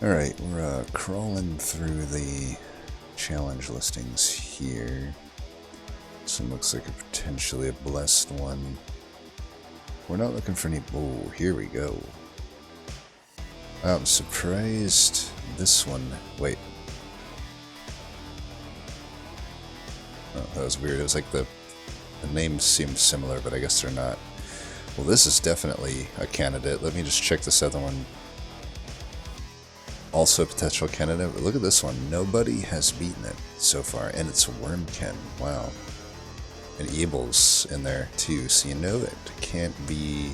Alright, we're crawling through the challenge listings here. This one looks like a potentially a blessed one. We're not looking for any... Oh, here we go. I'm surprised this one... Wait. Oh, that was weird. It was like the names seemed similar, but I guess they're not. Well, this is definitely a candidate. Let me just check this other one. Also a potential candidate, but look at this one. Nobody has beaten it so far, and it's Wormkin. Wow. And Ebel's in there too, so you know it can't be...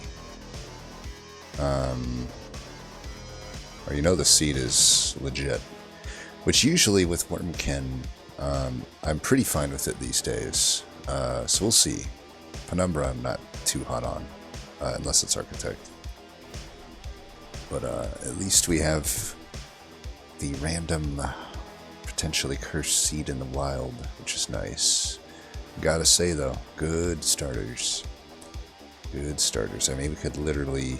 or you know the seed is legit. Which usually with Wormkin, I'm pretty fine with it these days. So we'll see. Penumbra I'm not too hot on, unless it's Architect. But at least we have the random, potentially cursed seed in the wild, which is nice. Gotta say though, good starters. Good starters. I mean, we could literally...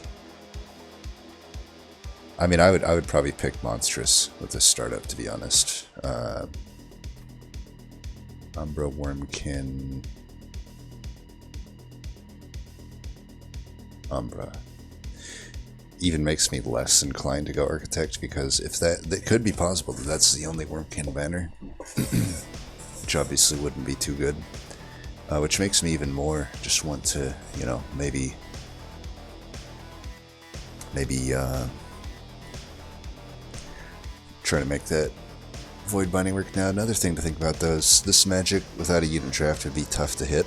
I mean, I would probably pick Monstrous with this startup, to be honest. Umbra, Wormkin... Umbra. Even makes me less inclined to go Architect, because if that could be possible that that's the only Wormkin banner, which obviously wouldn't be too good, which makes me even more just want to, you know, maybe try to make that Void Binding work. Now, another thing to think about though is this magic without a unit draft would be tough to hit.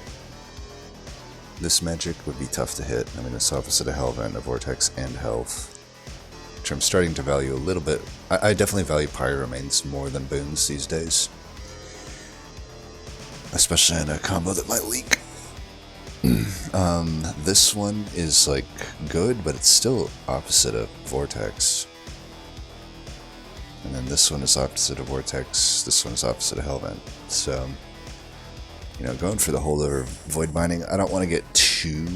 This magic would be tough to hit. I mean, it's opposite of Hellvent, a Vortex, and Health, which I'm starting to value a little bit. I definitely value Pyromanes more than boons these days, especially in a combo that might leak. This one is like good, but it's still opposite of Vortex. And then this one is opposite of Vortex. This one is opposite of Hellvent. So, you know, going for the holdover Void Binding, I don't want to get too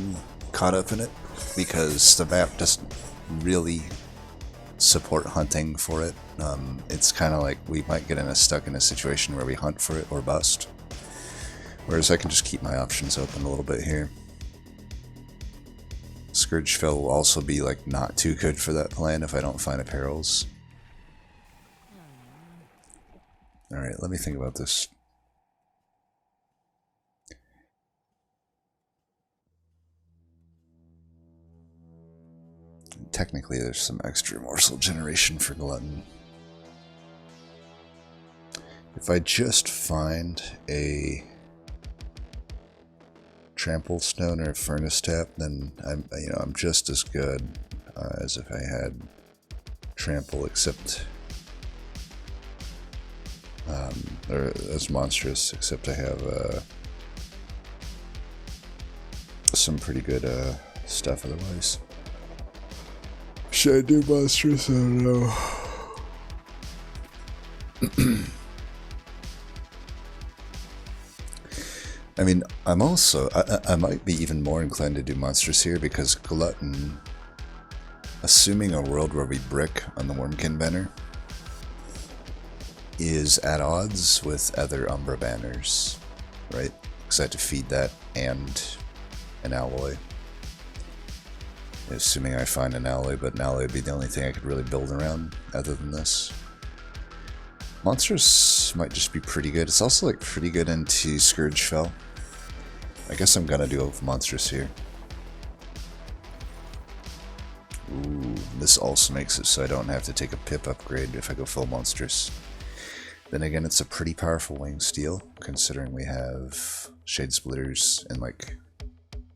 caught up in it, because the map doesn't really support hunting for it. It's kind of like we might get stuck in a situation where we hunt for it or bust. Whereas I can just keep my options open a little bit here. Scourgefell will also be like not too good for that plan if I don't find a perils. Alright, let me think about this. Technically, there's some extra morsel generation for Glutton. If I just find a Trample Stone or a Furnace Tap, then I'm just as good as if I had Trample, except or as Monstrous, except I have some pretty good stuff otherwise. Should I do Monstrous? I don't know. I mean, I'm also... I might be even more inclined to do Monstrous here, because Glutton, assuming a world where we brick on the Wormkin banner, is at odds with other Umbra banners, right? Because I have to feed that and an alloy. Assuming I find an alloy, but an alloy would be the only thing I could really build around other than this. Monstrous might just be pretty good. It's also like pretty good into Scourgefell. I guess I'm gonna do Monstrous here. Ooh, this also makes it so I don't have to take a pip upgrade if I go full Monstrous. Then again, it's a pretty powerful wing steel, considering we have Shade Splitters and like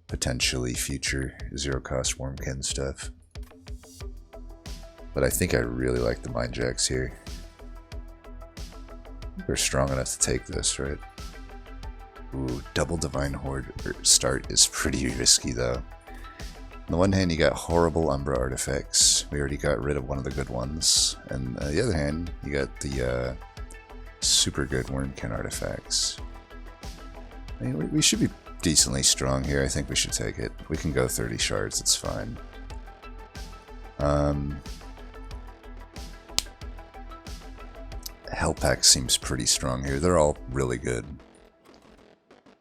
potentially future zero-cost Wormkin stuff. But I think I really like the Mind Jacks here. We're strong enough to take this, right? Ooh, double Divine Horde start is pretty risky though. On the one hand, you got horrible Umbra artifacts. We already got rid of one of the good ones. And on the other hand, you got the super good Wormkin artifacts. I mean, we should be decently strong here. I think we should take it. We can go 30 shards, it's fine. health pack seems pretty strong here. They're all really good.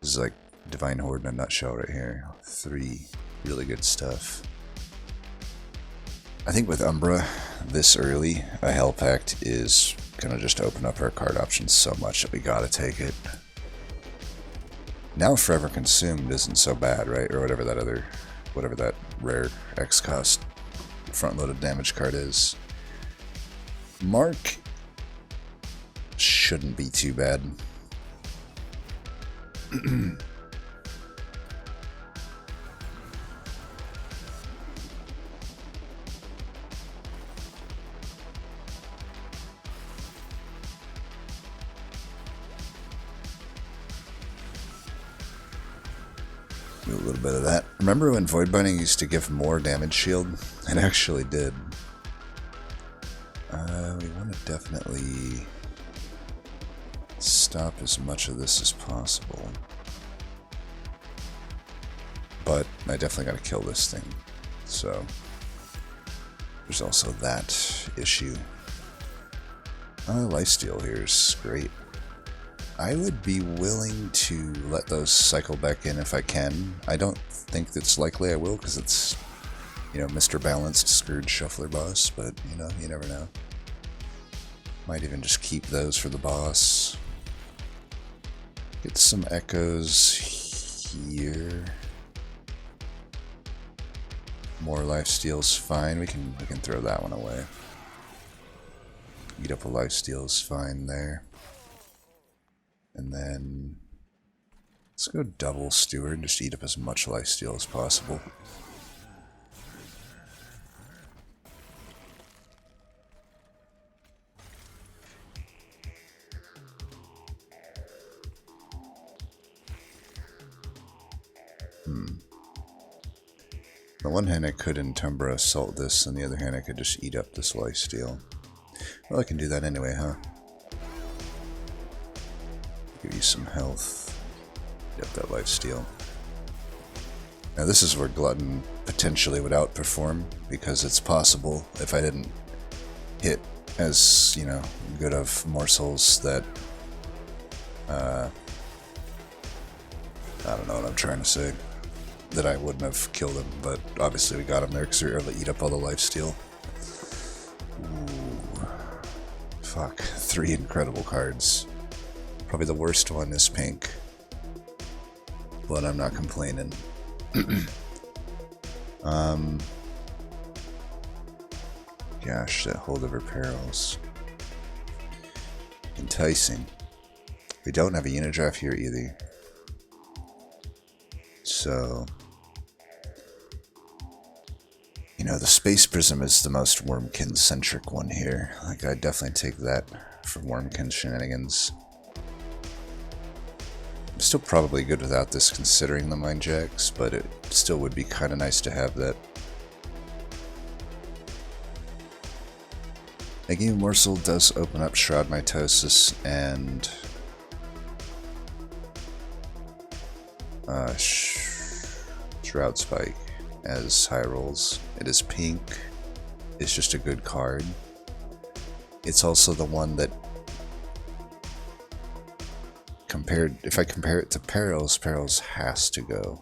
This is like Divine Horde in a nutshell right here. 3 really good stuff. I think with Umbra, this early, a Hell Pact is going to just open up our card options so much that we got to take it. Now Forever Consumed isn't so bad, right? Or whatever that rare X cost front-loaded damage card is. Mark shouldn't be too bad. Do a little bit of that. Remember when Void Binding used to give more damage shield? It actually did. We want to definitely stop as much of this as possible. But I definitely got to kill this thing. So there's also that issue. Lifesteal here is great. I would be willing to let those cycle back in if I can. I don't think it's likely I will because it's, you know, Mr. Balanced Scourge Shuffler boss, but, you know, you never know. Might even just keep those for the boss. Get some echoes here. More lifesteal's fine. We can throw that one away. Eat up a lifesteal's fine there. And then let's go double Steward, just eat up as much lifesteal as possible. On the one hand I could in Penumbra assault this, on the other hand I could just eat up this lifesteal. Well, I can do that anyway, huh? Give you some health. Get that lifesteal. Now this is where Glutton potentially would outperform, because it's possible if I didn't hit as, you know, good of morsels that I don't know what I'm trying to say, that I wouldn't have killed him, but obviously we got him there because we were able to eat up all the lifesteal. Ooh. Fuck. 3 incredible cards. Probably the worst one is pink, but I'm not complaining. Gosh, that holdover perils. Enticing. We don't have a unit draft here either. So, you know, the Space Prism is the most Wormkin-centric one here. Like, I'd definitely take that for Wormkin shenanigans. I'm still probably good without this considering the Mind Jacks, but it still would be kind of nice to have that. Making a Morsel does open up Shroud Mitosis and Shroud Spike as high rolls. It is pink. It's just a good card. It's also the one that if I compare it to Perils, Perils has to go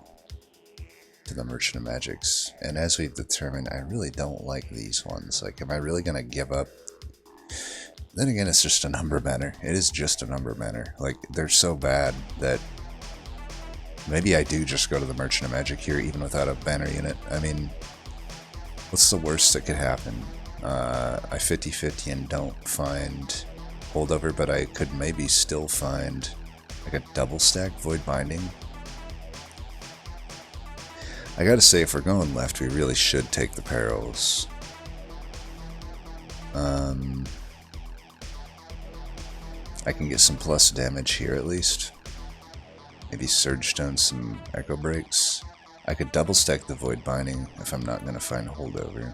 to the Merchant of Magics. And as we've determined, I really don't like these ones. Like, am I really going to give up? Then again, it's just a number banner. It is just a number banner. Like, they're so bad that maybe I do just go to the Merchant of Magic here, even without a banner unit. I mean, what's the worst that could happen? I 50-50 and don't find holdover, but I could maybe still find like a double stack Void Binding. I gotta say, if we're going left, we really should take the Perils. I can get some plus damage here at least. Maybe Surge Stone some Echo Breaks. I could double stack the Void Binding if I'm not going to find holdover.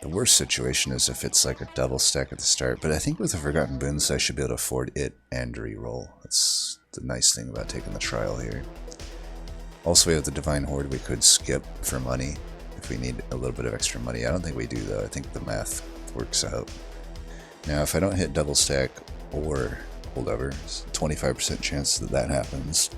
The worst situation is if it's like a double stack at the start, but I think with the Forgotten Boons I should be able to afford it and reroll. That's the nice thing about taking the trial here. Also, we have the Divine Horde we could skip for money if we need a little bit of extra money. I don't think we do though. I think the math works out. Now if I don't hit double stack or holdover. It's a 25% chance that that happens.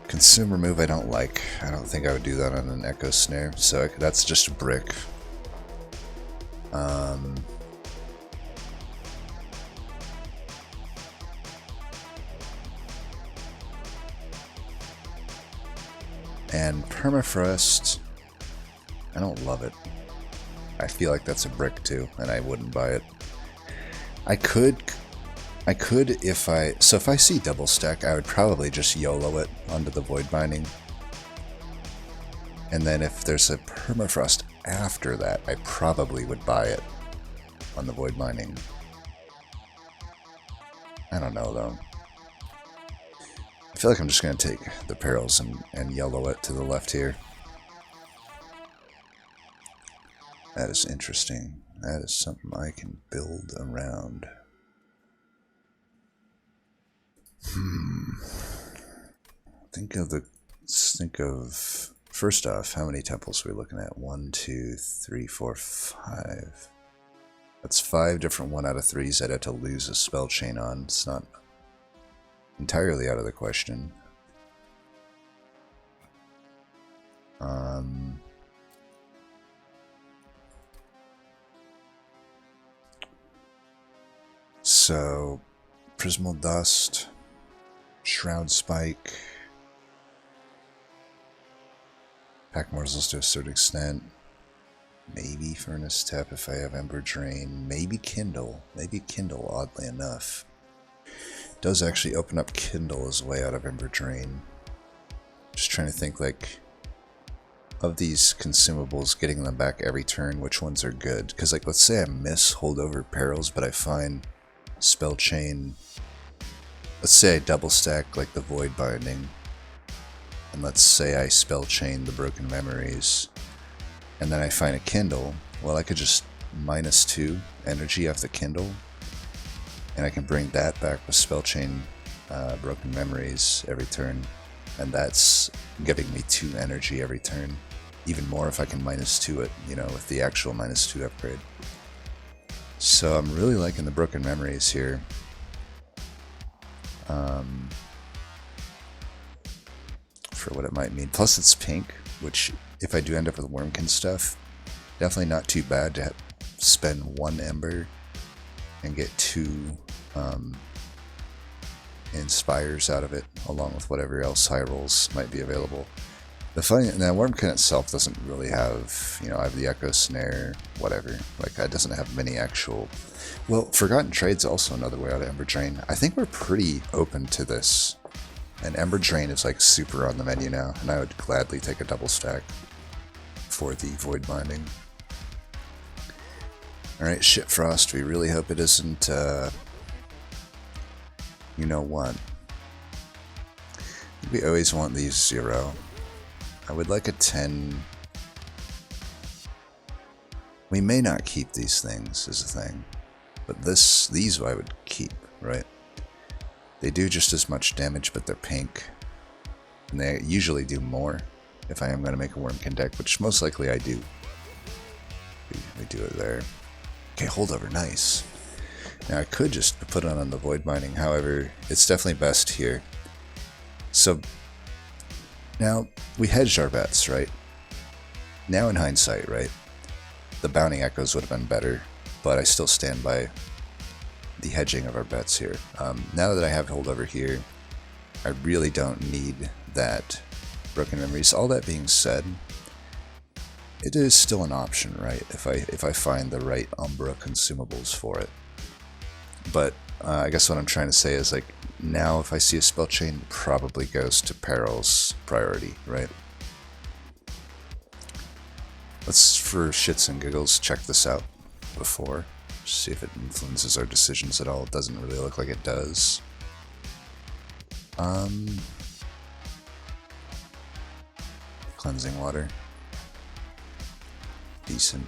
Consumer move I don't like. I don't think I would do that on an Echo Snare, so that's just a brick. And Permafrost, I don't love it. I feel like that's a brick too, and I wouldn't buy it. I could if I see double stack, I would probably just YOLO it onto the Void Binding. And then if there's a Permafrost after that, I probably would buy it on the Void Binding. I don't know though. I feel like I'm just going to take the Perils and YOLO it to the left here. That is interesting. That is something I can build around. Think of first off, how many temples are we looking at? 1, 2, 3, 4, 5. That's 5 different 1 out of 3s I'd have to lose a spell chain on. It's not entirely out of the question. So, Prismal Dust, Shroud Spike, Pack Morsels to a certain extent, maybe Furnace Tap if I have Ember Drain, maybe Kindle, oddly enough. It does actually open up Kindle as a way out of Ember Drain. Just trying to think, like, of these consumables, getting them back every turn, which ones are good? Because, like, let's say I miss Holdover Perils, but I find Spell Chain. Let's say I double stack, like, the Void Binding. And let's say I Spell Chain the Broken Memories. And then I find a Kindle. Well, I could just -2 energy off the Kindle. And I can bring that back with Spell Chain Broken Memories every turn. And that's giving me 2 energy every turn. Even more if I can -2 it, you know, with the actual -2 upgrade. So I'm really liking the Broken Memories here. For what it might mean. Plus it's pink, which if I do end up with Wormkin stuff, definitely not too bad to spend 1 Ember and get 2 Inspires out of it, along with whatever else high rolls might be available. The funny, now Wormkin itself doesn't really have, you know, I have the Echo Snare, whatever. Like, it doesn't have many actual. Well, Forgotten Trade's also another way out of Ember Drain. I think we're pretty open to this. And Ember Drain is like super on the menu now, and I would gladly take a double stack for the Void Binding. Alright, Shitfrost, we really hope it isn't, you know what? We always want these 0. I would like a 10. We may not keep these things, is the thing. But these I would keep, right? They do just as much damage, but they're pink. And they usually do more if I am going to make a Wormkin deck, which most likely I do. We do it there. Okay, Holdover, nice. Now I could just put it on the Void Binding, however, it's definitely best here. So, now, we hedged our bets, right? Now in hindsight, right? The Bounty Echoes would have been better, but I still stand by the hedging of our bets here. Now that I have Holdover here, I really don't need that Broken Memories. All that being said, it is still an option, right? If I find the right Umbra consumables for it. But I guess what I'm trying to say is, like, now if I see a Spell Chain, it probably goes to Perils priority, right? Let's, for shits and giggles, check this out before. See if it influences our decisions at all. It doesn't really look like it does. Cleansing Water. Decent.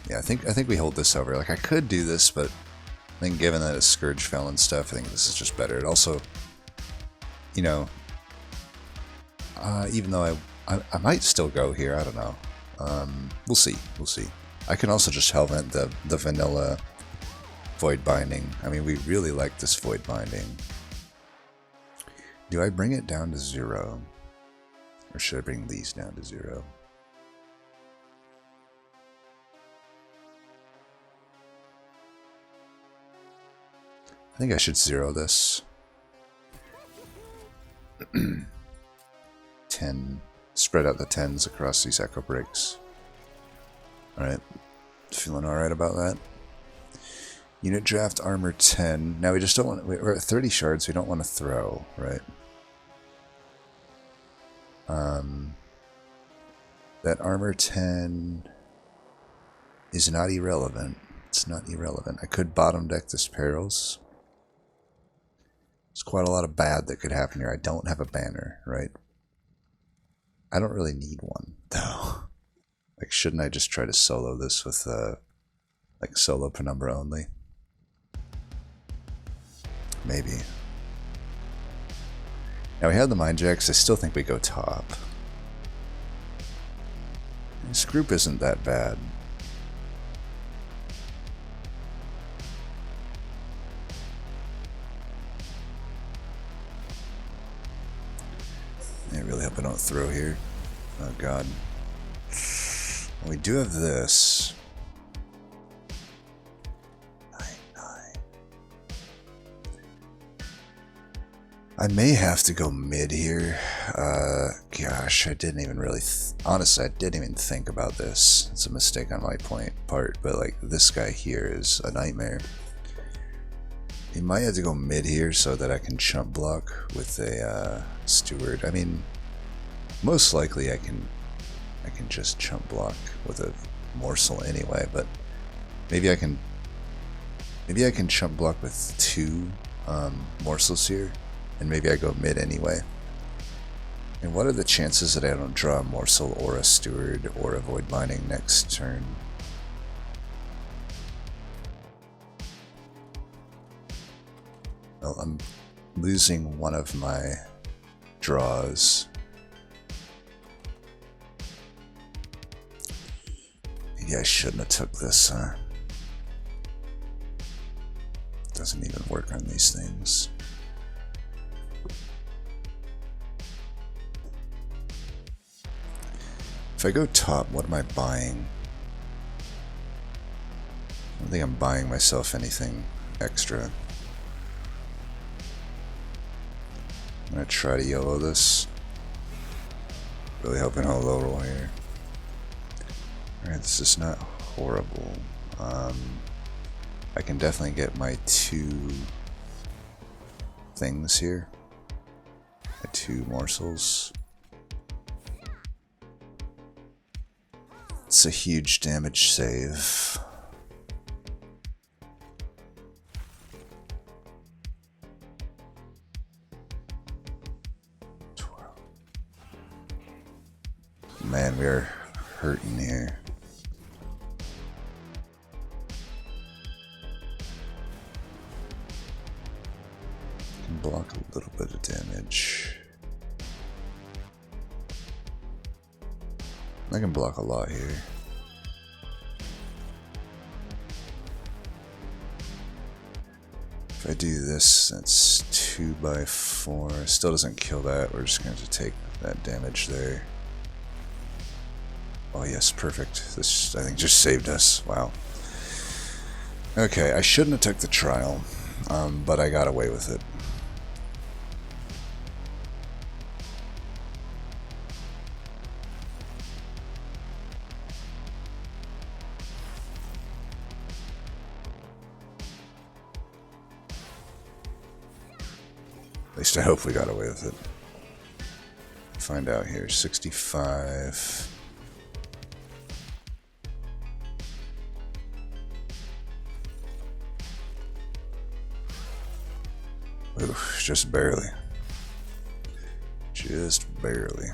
Yeah, I think we hold this over. Like, I could do this, but I think given that it's Scourge fell and stuff, I think this is just better. It also, you know, even though I might still go here, I don't know. We'll see. We'll see. I can also just Hellvent the vanilla Void Binding. I mean, we really like this Void Binding. Do I bring it down to 0? Or should I bring these down to 0? I think I should 0 this. 10. Spread out the 10s across these Echo Breaks. Alright. Feeling alright about that. Unit draft armor 10. Now we just don't want... We're at 30 shards. We don't want to throw, right? That armor 10 is not irrelevant. It's not irrelevant. I could bottom deck this Perils. There's quite a lot of bad that could happen here. I don't have a banner, right? I don't really need one, though. Like, shouldn't I just try to solo this with, like, solo Penumbra only? Maybe. Now, we have the Mind Jacks. I still think we go top. This group isn't that bad. I really hope I don't throw here. Oh god. Well, we do have this. 9. I may have to go mid here. Gosh, I didn't even really... honestly, I didn't even think about this. It's a mistake on my part, but like, this guy here is a nightmare. You might have to go mid here so that I can chump block with a steward. I mean, most likely I can just chump block with a morsel anyway, but maybe I can chump block with 2 morsels here, and maybe I go mid anyway. And what are the chances that I don't draw a morsel or a steward or a void binding next turn? Well, I'm losing one of my draws. Maybe I shouldn't have took this, huh? Doesn't even work on these things. If I go top, what am I buying? I don't think I'm buying myself anything extra. I'm gonna try to YOLO this. Really hoping I'll low roll here. Alright, this is not horrible. I can definitely get my 2 things here. My 2 morsels. It's a huge damage save. Man, we're hurting here. Can block a little bit of damage. I can block a lot here. If I do this, that's 2 by 4. Still doesn't kill that. We're just going to have to take that damage there. Oh yes, perfect. This, I think, just saved us. Wow. Okay, I shouldn't have took the trial, but I got away with it. At least I hope we got away with it. Find out here. 65. Oof, just barely. Just barely.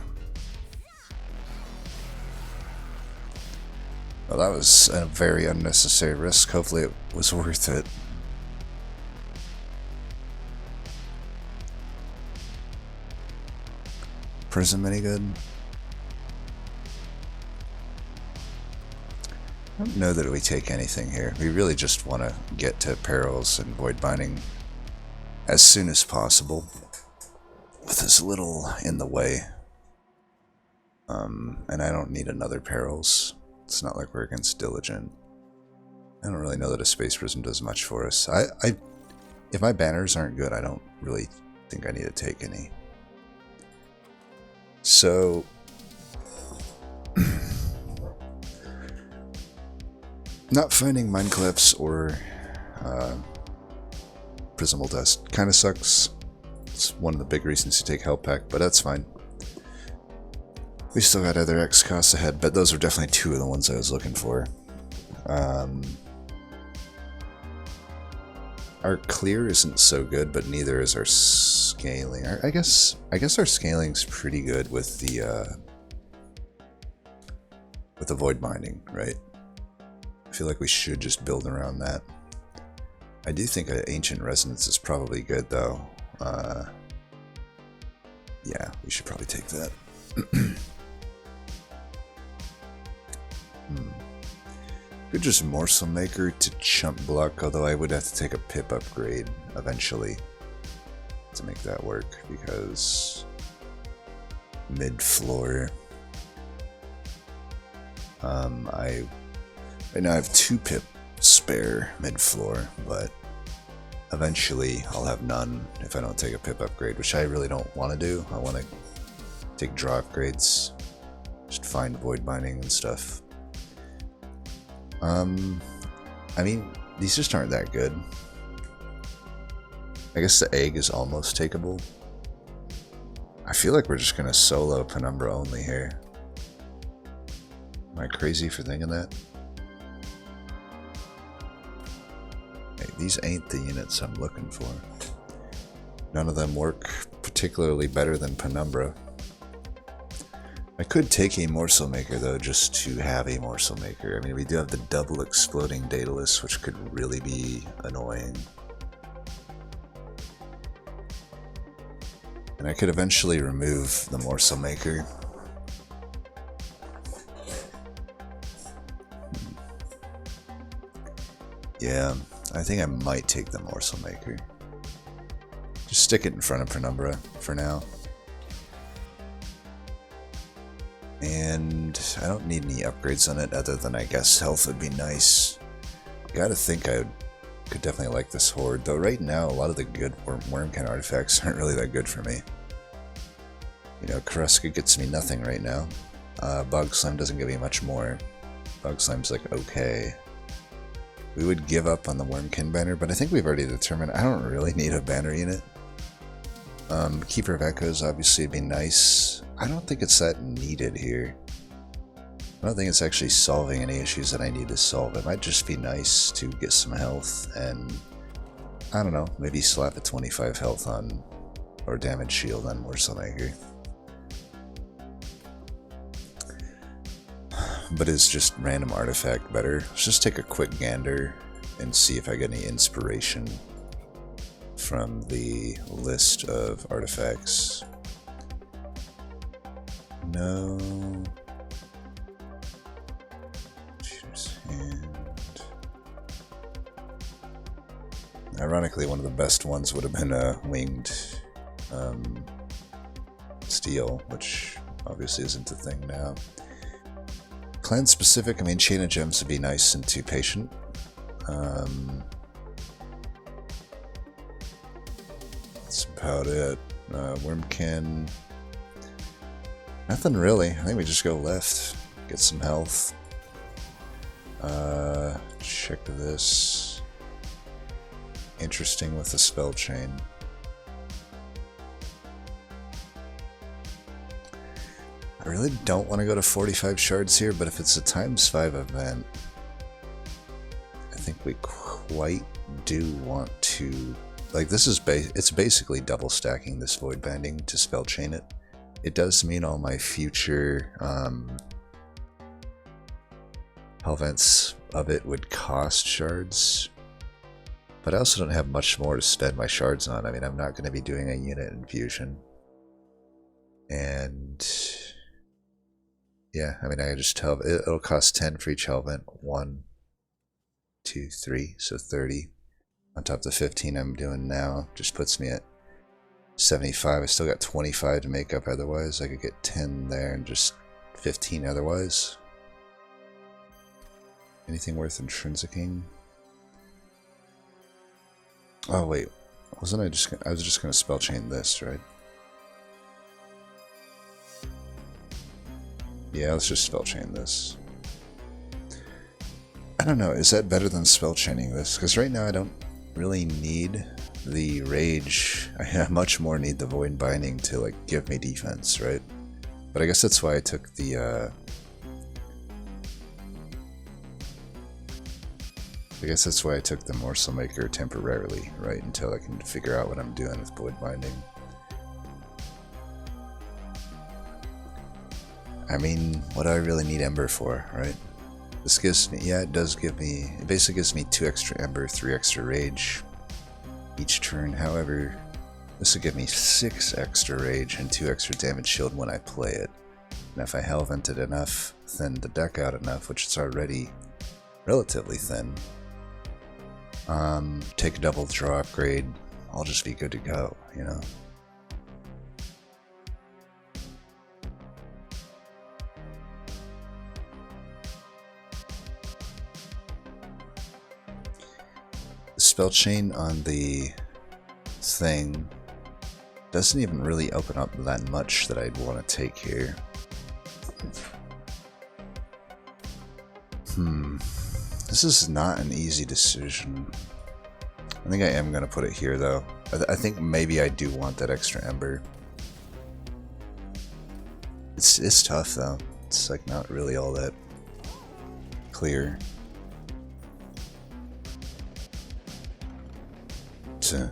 Well, that was a very unnecessary risk. Hopefully it was worth it. Prism any good? I don't know that we take anything here. We really just want to get to Perils and Void Binding as soon as possible, with as little in the way. And I don't need another Perils. It's not like we're against Diligent. I don't really know that a Space Prism does much for us. If my banners aren't good, I don't really think I need to take any. So not finding Mindclips or Prismal Dust kind of sucks. It's one of the big reasons to take Help Pack, but that's fine. We still got other X costs ahead, but those are definitely two of the ones I was looking for. Our clear isn't so good, but neither is our scaling. I guess our scaling's pretty good with the Void Binding, right? I feel like we should just build around that. I do think an Ancient Resonance is probably good, though. Yeah, we should probably take that. Could just Morsel Maker to chump block, although I would have to take a pip upgrade eventually to make that work, because mid-floor. Right now I have 2 pip spare mid-floor, but eventually I'll have none if I don't take a pip upgrade, which I really don't want to do. I want to take draw upgrades, just find Void Binding and stuff. I mean, these just aren't that good. I guess the egg is almost takeable. I feel like we're just gonna solo Penumbra only here. Am I crazy for thinking that? Hey, these ain't the units I'm looking for. None of them work particularly better than Penumbra. I could take a Morsel Maker, though, just to have a Morsel Maker. I mean, we do have the double exploding Daedalus, which could really be annoying. And I could eventually remove the Morsel Maker. Yeah, I think I might take the Morsel Maker. Just stick it in front of Penumbra for now. And I don't need any upgrades on it other than, I guess, health would be nice. Gotta think I could definitely like this Horde, though right now a lot of the good Wormkin artifacts aren't really that good for me. You know, Karuska gets me nothing right now. Bog Slime doesn't give me much more. Bog Slime's like, okay. We would give up on the Wormkin banner, but I think we've already determined I don't really need a banner unit. Keeper of Echoes obviously would be nice. I don't think it's that needed here. I don't think it's actually solving any issues that I need to solve. It might just be nice to get some health and, I don't know, maybe slap a 25 health on, or damage shield on Morsel Maker. But is just random artifact better? Let's just take a quick gander and see if I get any inspiration from the list of artifacts. No. Shooter's Hand. Ironically, one of the best ones would have been a winged steel, which obviously isn't a thing now. Clan specific, I mean, Chain of Gems would be nice and too patient. That's about it. Wormkin. Nothing really. I think we just go left. Get some health. Check this. Interesting with the spell chain. I really don't want to go to 45 shards here, but if it's a ×5 event, I think we quite do want to... Like, this is it's basically double stacking this Void Binding to spell chain it. It does mean all my future events of it would cost shards, but I also don't have much more to spend my shards on. I mean, I'm not going to be doing a unit infusion, and Yeah, I mean, I just tell it'll cost 10 for each helmet. 1, 2, 3, so 30. On top of the 15 I'm doing now, just puts me at 75. I still got 25 to make up otherwise. I could get 10 there and just 15 otherwise. Anything worth intrinsicing? Oh wait, wasn't I just I was just gonna spell chain this, right? Yeah, let's just spell chain this. I don't know, is that better than spell chaining this? Because right now I don't really need the rage. I much more need the void binding to like give me defense, right? But I guess that's why I took the Morsel Maker temporarily, right? Until I can figure out what I'm doing with void binding. I mean, what do I really need Ember for, right? This gives me, yeah, it does give me, it basically gives me 2 extra Ember, 3 extra Rage each turn. However, this would give me 6 extra Rage and 2 extra damage shield when I play it. And if I Hellvent it enough, thin the deck out enough, which it's already relatively thin, take a double draw upgrade, I'll just be good to go, you know? Spell chain on the thing doesn't even really open up that much that I'd want to take here. This is not an easy decision. I think I am going to put it here though. I think maybe I do want that extra Ember. It's tough though. It's like not really all that clear.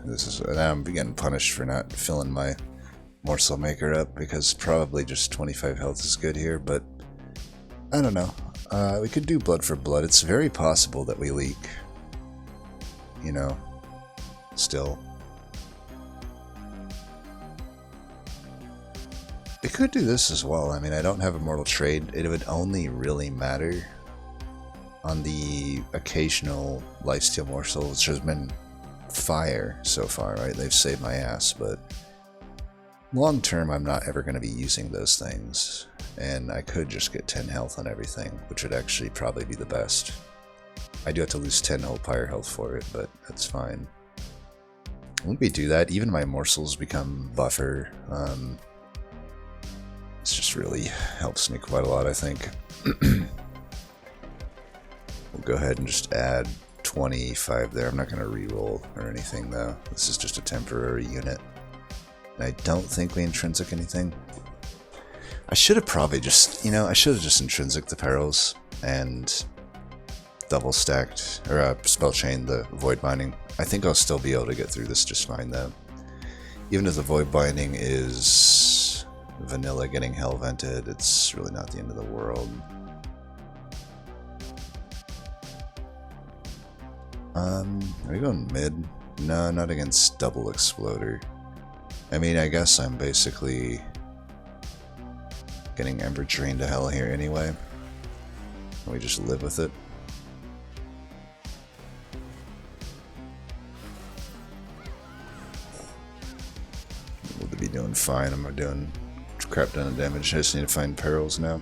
This is, now I'm getting punished for not filling my Morsel Maker up because probably just 25 health is good here, but I don't know. We could do blood for blood. It's very possible that we leak, you know, still. We could do this as well. I mean, I don't have Immortal Trade. It would only really matter on the occasional lifesteal morsel, which has been fire so far, right? They've saved my ass, but long term I'm not ever going to be using those things, and I could just get 10 health on everything, which would actually probably be the best. I do have to lose 10 whole pyre health for it, but that's fine. When we do that, even my morsels become buffer. This just really helps me quite a lot, I think. We'll go ahead and just add 25 there. I'm not going to re-roll or anything though. This is just a temporary unit. And I don't think we intrinsic anything. I should have probably just, you know, I should have just intrinsic the perils and double stacked, or spell chain the void binding. I think I'll still be able to get through this just fine though. Even if the void binding is vanilla getting hell vented, it's really not the end of the world. Are we going mid? No, not against double exploder. I mean, I guess I'm basically getting Ember drained to hell here anyway. We just live with it. We'll be doing fine. I'm doing crap ton of damage. I just need to find perils now.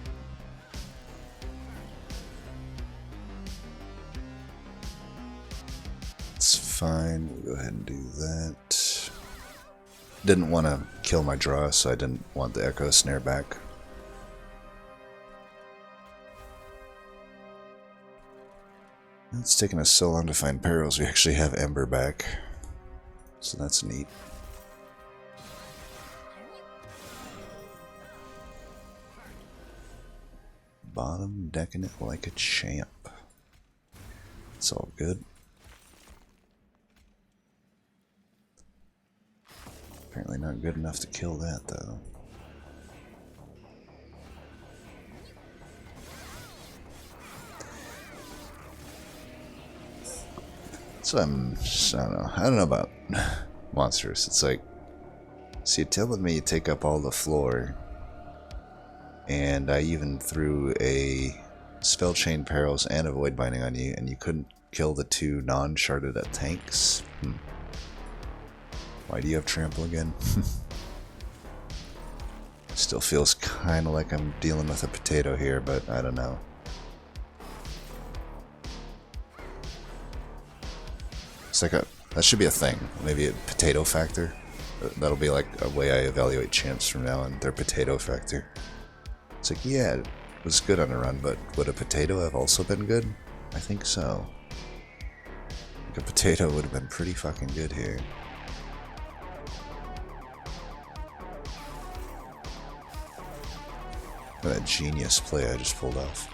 Fine, we'll go ahead and do that. Didn't want to kill my draw, so I didn't want the Echo Snare back. It's taken us so long to find perils, we actually have Ember back. So that's neat. Bottom decking it like a champ. It's all good. Apparently not good enough to kill that, though. So I don't know about monsters. It's like, so you're telling me you take up all the floor, And I even threw a Spell Chain Perils and a Void Binding on you, and you couldn't kill the 2 non-sharded tanks? Why do you have Trample again? Still feels kind of like I'm dealing with a potato here, but I don't know. It's like that should be a thing. Maybe a potato factor. That'll be like a way I evaluate champs from now on, their potato factor. It's like, yeah, it was good on a run, but would a potato have also been good? I think so. Like a potato would have been pretty fucking good here. Look at that genius play I just pulled off.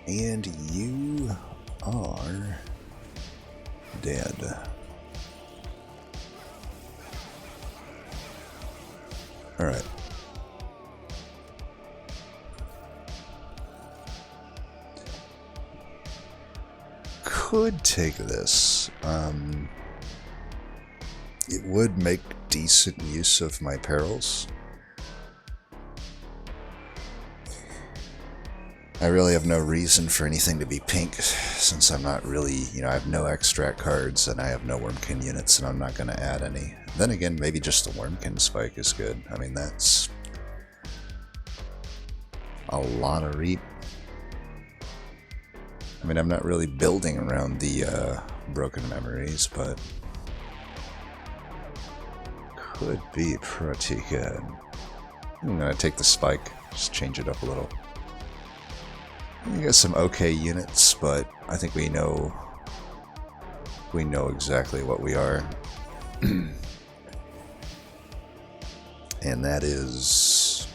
And you are dead. Alright. Could take this. It would make decent use of my perils. I really have no reason for anything to be pink, since I'm not really, I have no extract cards and I have no Wormkin units, and I'm not going to add any. Then again, maybe just the Wormkin spike is good. I mean, that's a lot of reap. I mean, I'm not really building around the broken memories, but could be pretty good. I'm going to take the spike, just change it up a little. We got some okay units, but I think we know exactly what we are. And that is...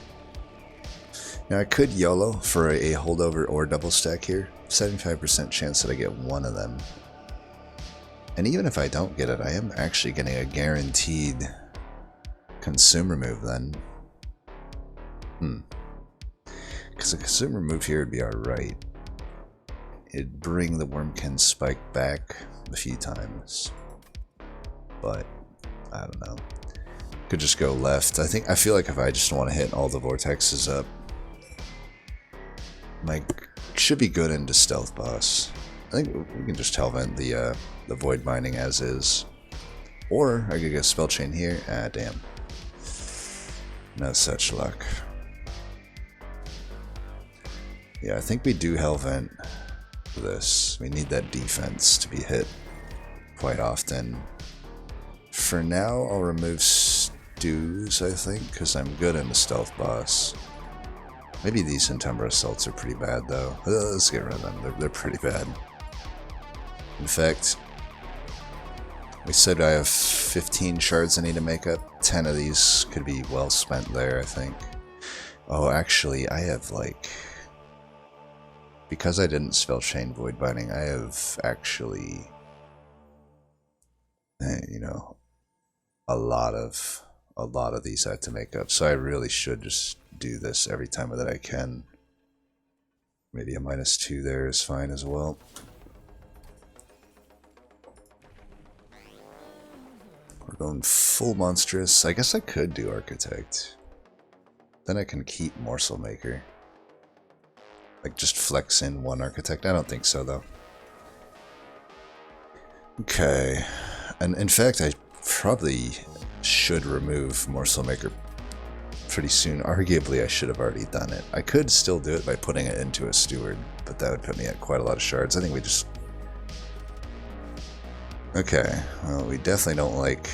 Now I could YOLO for a holdover or double stack here. 75% chance that I get one of them. And even if I don't get it, I am actually getting a guaranteed consumer move then. Because a consumer move here would be alright. It'd bring the Wormkin spike back a few times. But, I don't know. Could just go left. I feel like if I just want to hit all the vortexes up, should be good into Stealth Boss. I think we can just Hellvent the Void Binding as is. Or I could get Spell Chain here. Ah, damn. No such luck. Yeah, I think we do Hellvent for this. We need that defense to be hit quite often. For now, I'll remove Stews, I think, because I'm good into Stealth Boss. Maybe these Penumbra Assaults are pretty bad, though. Let's get rid of them. They're pretty bad. In fact, we said I have 15 shards I need to make up. 10 of these could be well spent there, I think. Oh, actually, I have, because I didn't Spell Chain Void Binding, I have actually, a lot of these I have to make up. So I really should just do this every time that I can. Maybe a -2 there is fine as well. We're going full monstrous. I guess I could do Architect. Then I can keep Morsel Maker. Just flex in one Architect? I don't think so, though. Okay. And in fact, I probably should remove Morsel Maker pretty soon. Arguably, I should have already done it. I could still do it by putting it into a Steward, but that would put me at quite a lot of shards. I think we just... Okay. Well, we definitely don't like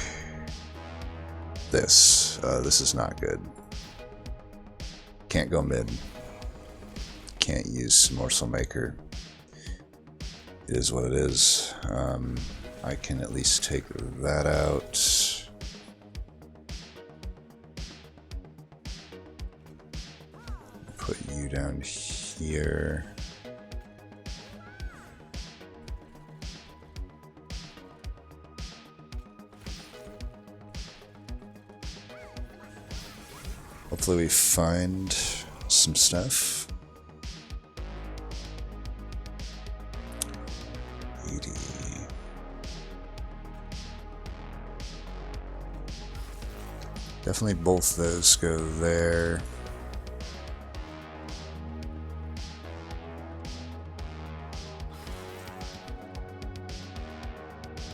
this. This is not good. Can't go mid. Can't use Morsel Maker. It is what it is. I can at least take that out. Put you down here. Hopefully we find some stuff. 80. Definitely both those go there.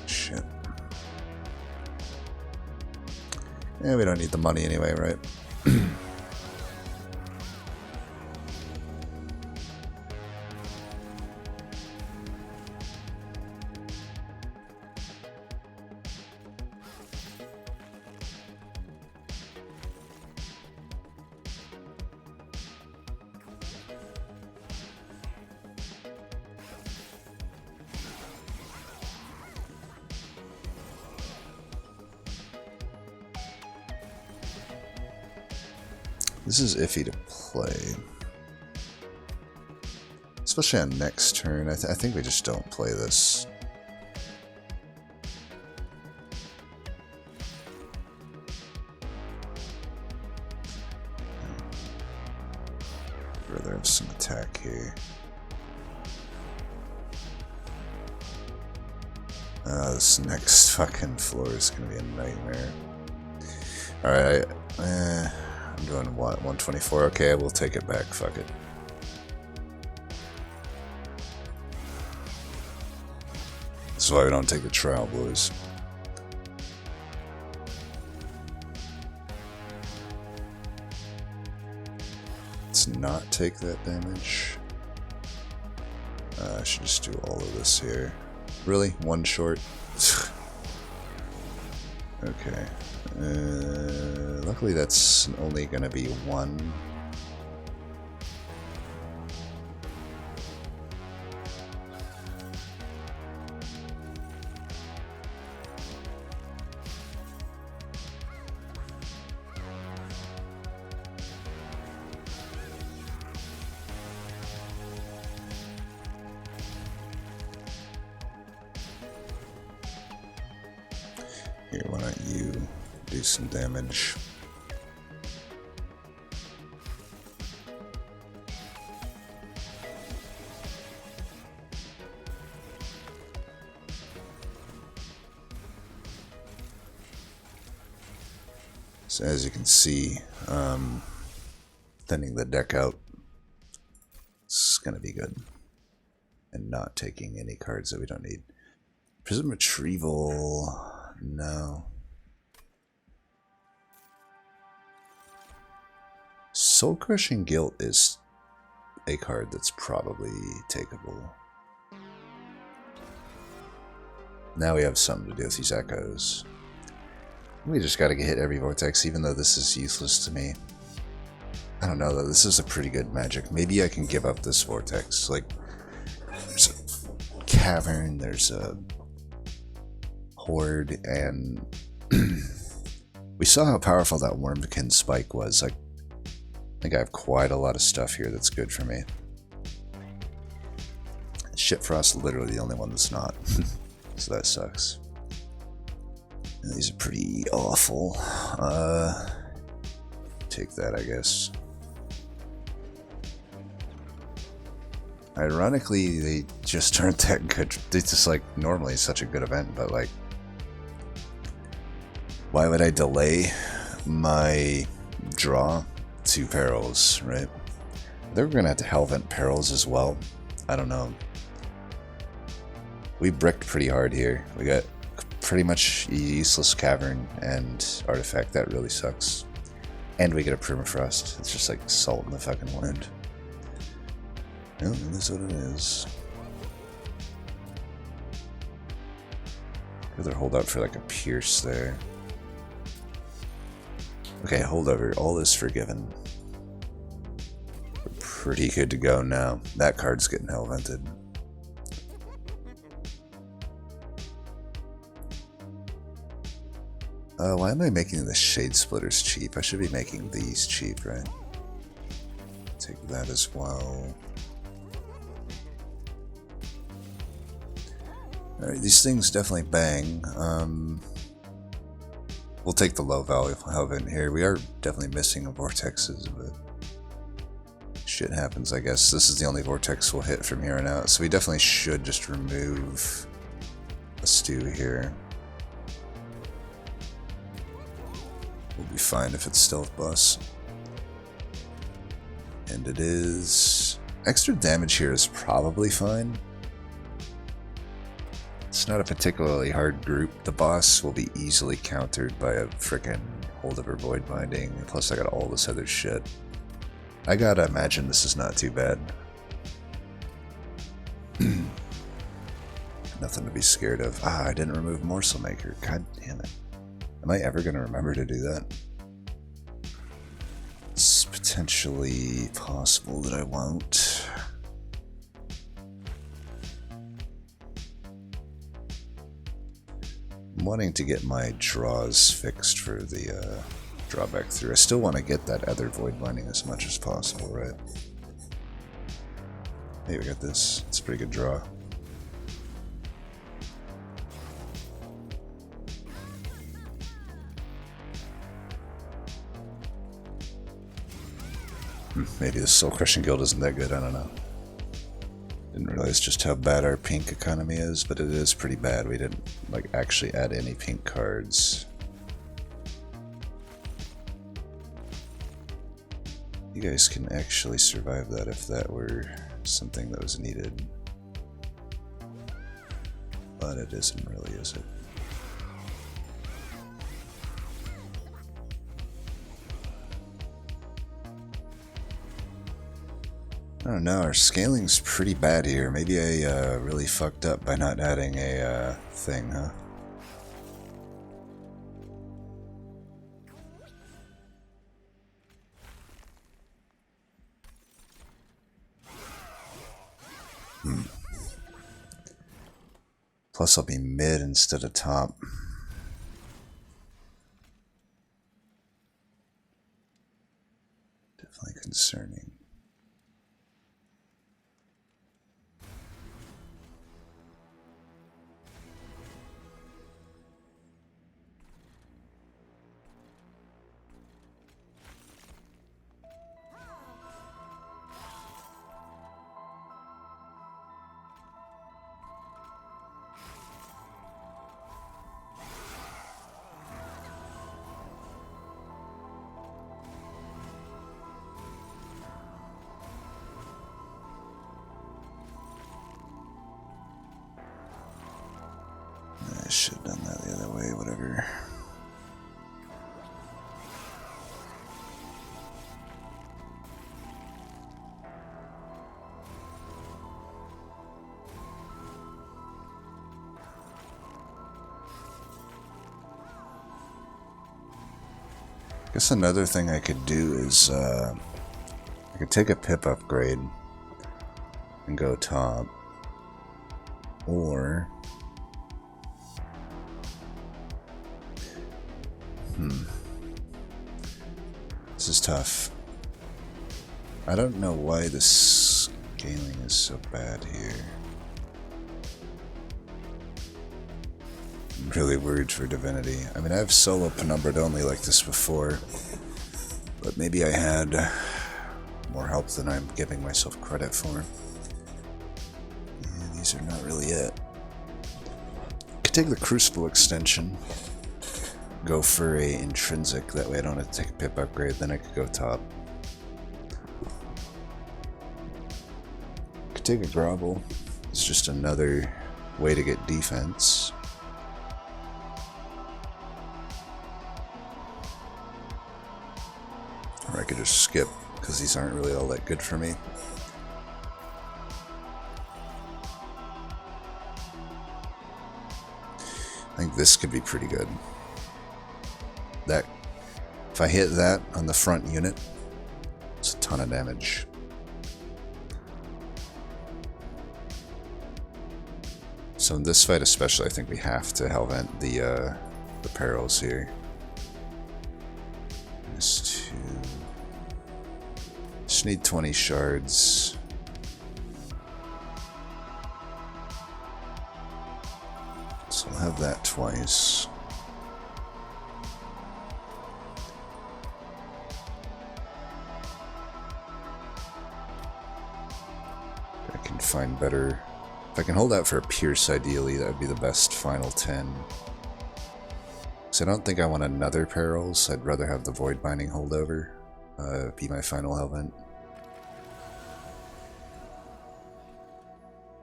Shit. Yeah, we don't need the money anyway, right? This is iffy to play. Especially on next turn. I think we just don't play this. I'd rather have some attack here. This next fucking floor is gonna be a nightmare. Alright, I'm doing what? 124? Okay, we'll take it back. Fuck it. This is why we don't take the trial, boys. Let's not take that damage. I should just do all of this here. Really? One short? Okay. Luckily that's only gonna be one. Here, why don't you do some damage? So as you can see, thinning the deck out is going to be good. And not taking any cards that we don't need. Prism Retrieval... No. Soul Crushing Guilt is a card that's probably takeable. Now we have something to do with these echoes. We just gotta hit every vortex, even though this is useless to me. I don't know though, this is a pretty good magic. Maybe I can give up this vortex. Like, there's a cavern, there's a horde, and we saw how powerful that Wormkin spike was. I think I have quite a lot of stuff here that's good for me. Shitfrost literally the only one that's not. So that sucks. And these are pretty awful. Take that, I guess. Ironically, they just aren't that good. It's just like normally such a good event, but like, why would I delay my draw to perils, right? They're gonna have to Hellvent perils as well. I don't know. We bricked pretty hard here. We got pretty much a useless cavern and artifact. That really sucks. And we get a permafrost. It's just like salt in the fucking wound. Well, that's what it is. Rather hold out for like a pierce there. Okay, hold over. All is forgiven. We're pretty good to go now. That card's getting hellvented. Why am I making the Shade Splitters cheap? I should be making these cheap, right? Take that as well. Alright, these things definitely bang. We'll take the low value Hellvent here. We are definitely missing a vortexes, but shit happens, I guess. This is the only vortex we'll hit from here on out, so we definitely should just remove a stew here. We'll be fine if it's stealth boss. And it is... Extra damage here is probably fine. It's not a particularly hard group. The boss will be easily countered by a frickin' holdover void binding. Plus I got all this other shit. I gotta imagine this is not too bad. Nothing to be scared of. Ah, I didn't remove Morsel Maker. God damn it. Am I ever gonna remember to do that? It's potentially possible that I won't. I'm wanting to get my draws fixed for the drawback through. I still want to get that other void binding as much as possible, right? Hey, we got this. It's a pretty good draw. Maybe the Soul Crushing Guild isn't that good, I don't know. Didn't realize just how bad our pink economy is, but it is pretty bad. We didn't like actually add any pink cards. You guys can actually survive that if that were something that was needed. But it isn't really, is it? I don't know, our scaling's pretty bad here. Maybe I really fucked up by not adding a thing, huh? Plus I'll be mid instead of top. Definitely concerning. I should have done that the other way, whatever. I guess another thing I could do is I could take a pip upgrade and go top, or this is tough. I don't know why the scaling is so bad here. I'm really worried for Divinity. I mean, I've solo Penumbra'd only like this before, but maybe I had more help than I'm giving myself credit for. Yeah, these are not really it. Could take the Crucible extension. Go for a intrinsic, that way I don't have to take a pip upgrade, then I could go top. Could take a Grovel. It's just another way to get defense. Or I could just skip, because these aren't really all that good for me. I think this could be pretty good. That, if I hit that on the front unit, it's a ton of damage. So in this fight especially, I think we have to Hellvent the perils here. Just need 20 shards. So I'll have that twice. I can find better. If I can hold out for a Pierce, ideally, that would be the best final 10. Because So I don't think I want another Perils. I'd rather have the Void Binding holdover be my final event.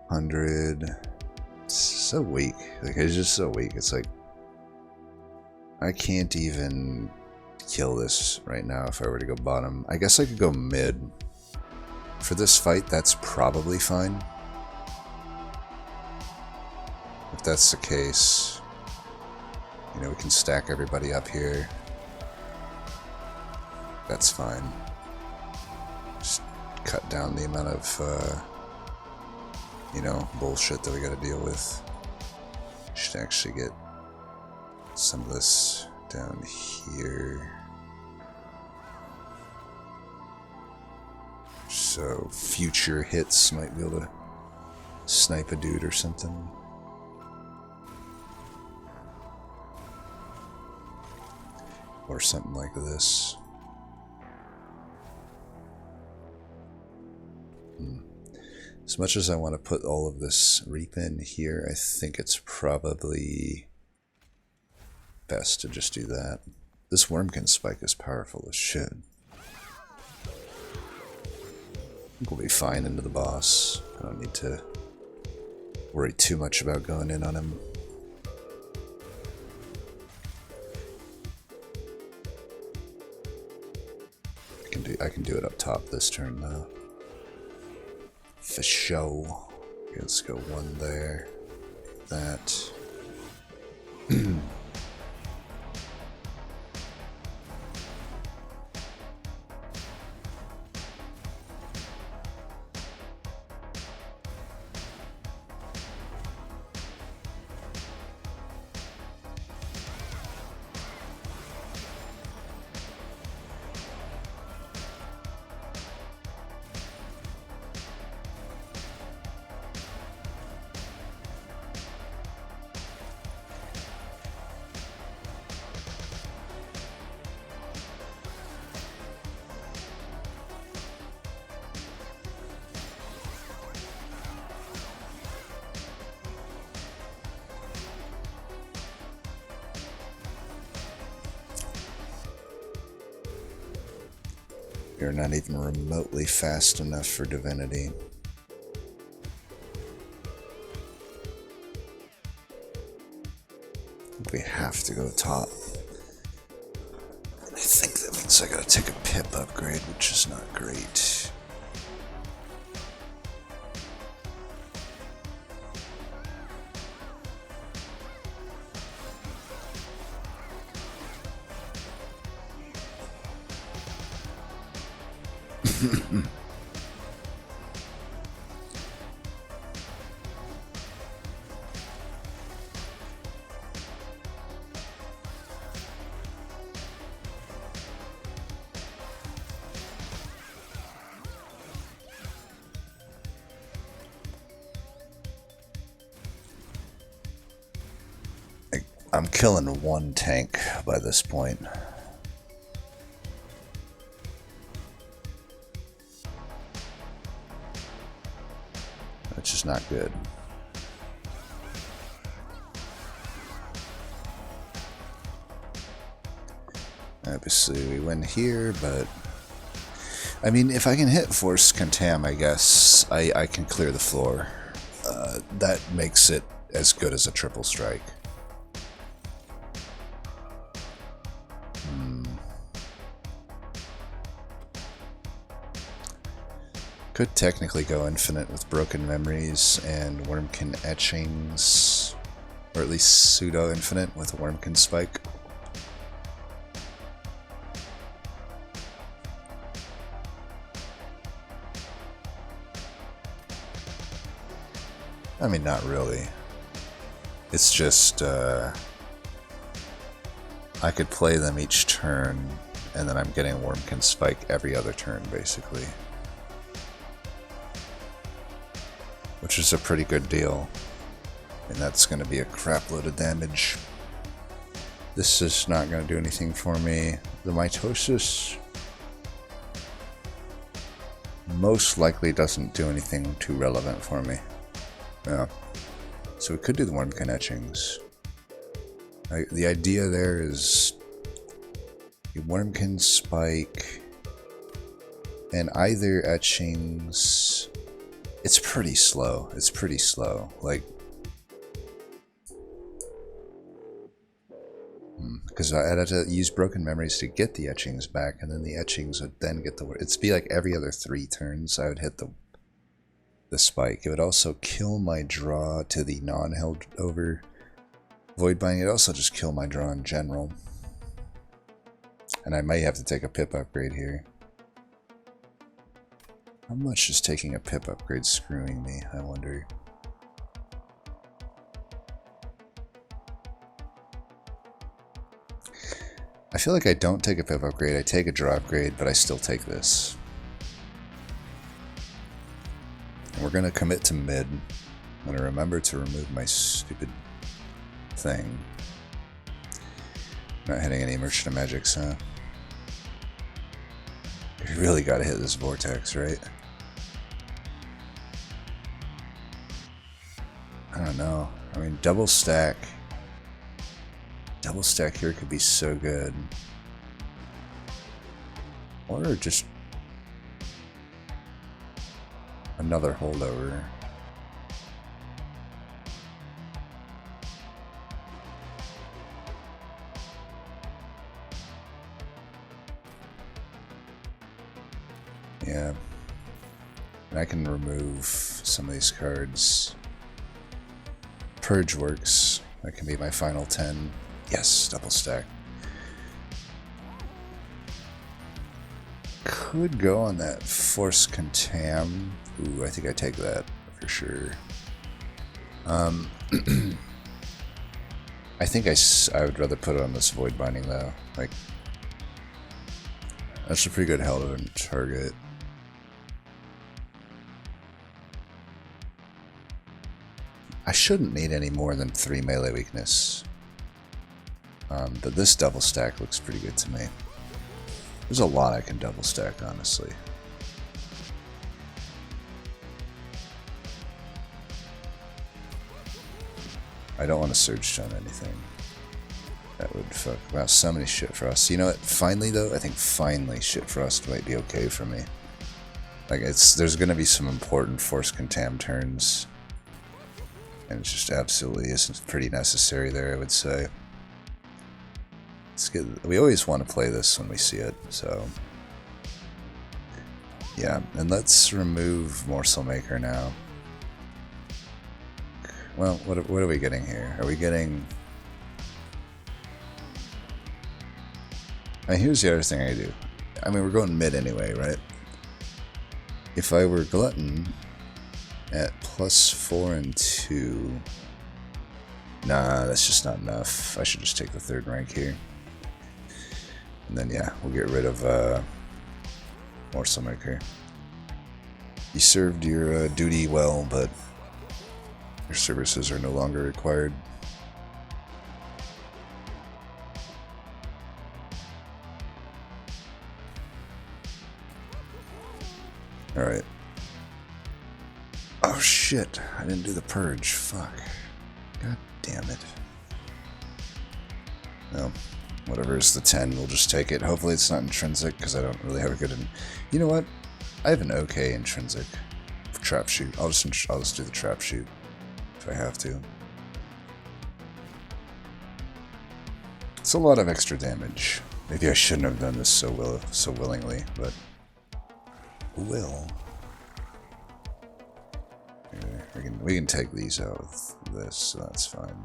100. It's so weak. Like, it's just so weak. It's like I can't even kill this right now if I were to go bottom. I guess I could go mid. For this fight, that's probably fine. If that's the case, you know, we can stack everybody up here. That's fine. Just cut down the amount of, you know, bullshit that we gotta deal with. Should actually get some of this down here. So future hits might be able to snipe a dude or something. Or something like this. As much as I want to put all of this reap in here, I think it's probably best to just do that. This Wormkin spike is powerful as shit. I think we'll be fine into the boss. I don't need to worry too much about going in on him. I can do it up top this turn though. For show. Okay, let's go one there. That. You're not even remotely fast enough for Divinity. We have to go top. I think that means I gotta take a pip upgrade, which is not great. I'm killing one tank by this point. Which is not good. Obviously we win here, but I mean, if I can hit Force Contam, I guess I can clear the floor. That makes it as good as a triple strike. Could technically go infinite with Broken Memories and Wormkin Etchings, or at least pseudo-infinite with Wormkin Spike. I mean, not really. It's just, I could play them each turn, and then I'm getting Wormkin Spike every other turn, basically. Which is a pretty good deal. And that's going to be a crap load of damage. This is not going to do anything for me. The mitosis most likely doesn't do anything too relevant for me. Yeah. So we could do the Wormkin Etchings. The idea there is a Wormkin spike and either etchings. It's pretty slow. It's pretty slow. Like, because I'd have to use broken memories to get the etchings back, and then the etchings would then get the. It'd be like every other 3 turns I would hit the spike. It would also kill my draw to the non-held over Void Binding. It'd also just kill my draw in general. And I might have to take a pip upgrade here. How much is taking a pip upgrade screwing me, I wonder? I feel like I don't take a pip upgrade, I take a draw upgrade, but I still take this. And we're gonna commit to mid. I'm gonna remember to remove my stupid thing. Not hitting any Merchant of Magics, huh? You really gotta hit this vortex, right? I don't know. I mean, double stack here could be so good. Or just another holdover. Yeah. And I can remove some of these cards. Purge works. That can be my final 10. Yes, double stack. Could go on that Force Contam. Ooh, I think I take that for sure. I think I would rather put it on this Void Binding though. Like, that's a pretty good held on target. I shouldn't need any more than 3 melee weakness. But this double stack looks pretty good to me. There's a lot I can double stack, honestly. I don't want to Surge Stone anything. That would fuck. Wow, so many Shit Frost. You know what? Finally, though, I think finally Shit Frost might be okay for me. Like, there's going to be some important Force Contam turns. And it just absolutely isn't pretty necessary there, I would say. We always want to play this when we see it, so... Yeah, and let's remove Morsel Maker now. Well, what are we getting here? Are we getting... I mean, here's the other thing I do. I mean, we're going mid anyway, right? If I were Glutton at +4 and 2... Nah, that's just not enough. I should just take the 3rd rank here. And then, yeah, we'll get rid of Morsel Maker. You served your duty well, but your services are no longer required. Alright. Oh shit, I didn't do the purge. Fuck. God damn it. Well, whatever is the 10, we'll just take it. Hopefully it's not intrinsic, because I don't really have a good... You know what? I have an okay intrinsic trap shoot. I'll just do the trap shoot if I have to. It's a lot of extra damage. Maybe I shouldn't have done this so willingly, but will. We can take these out with this, so that's fine.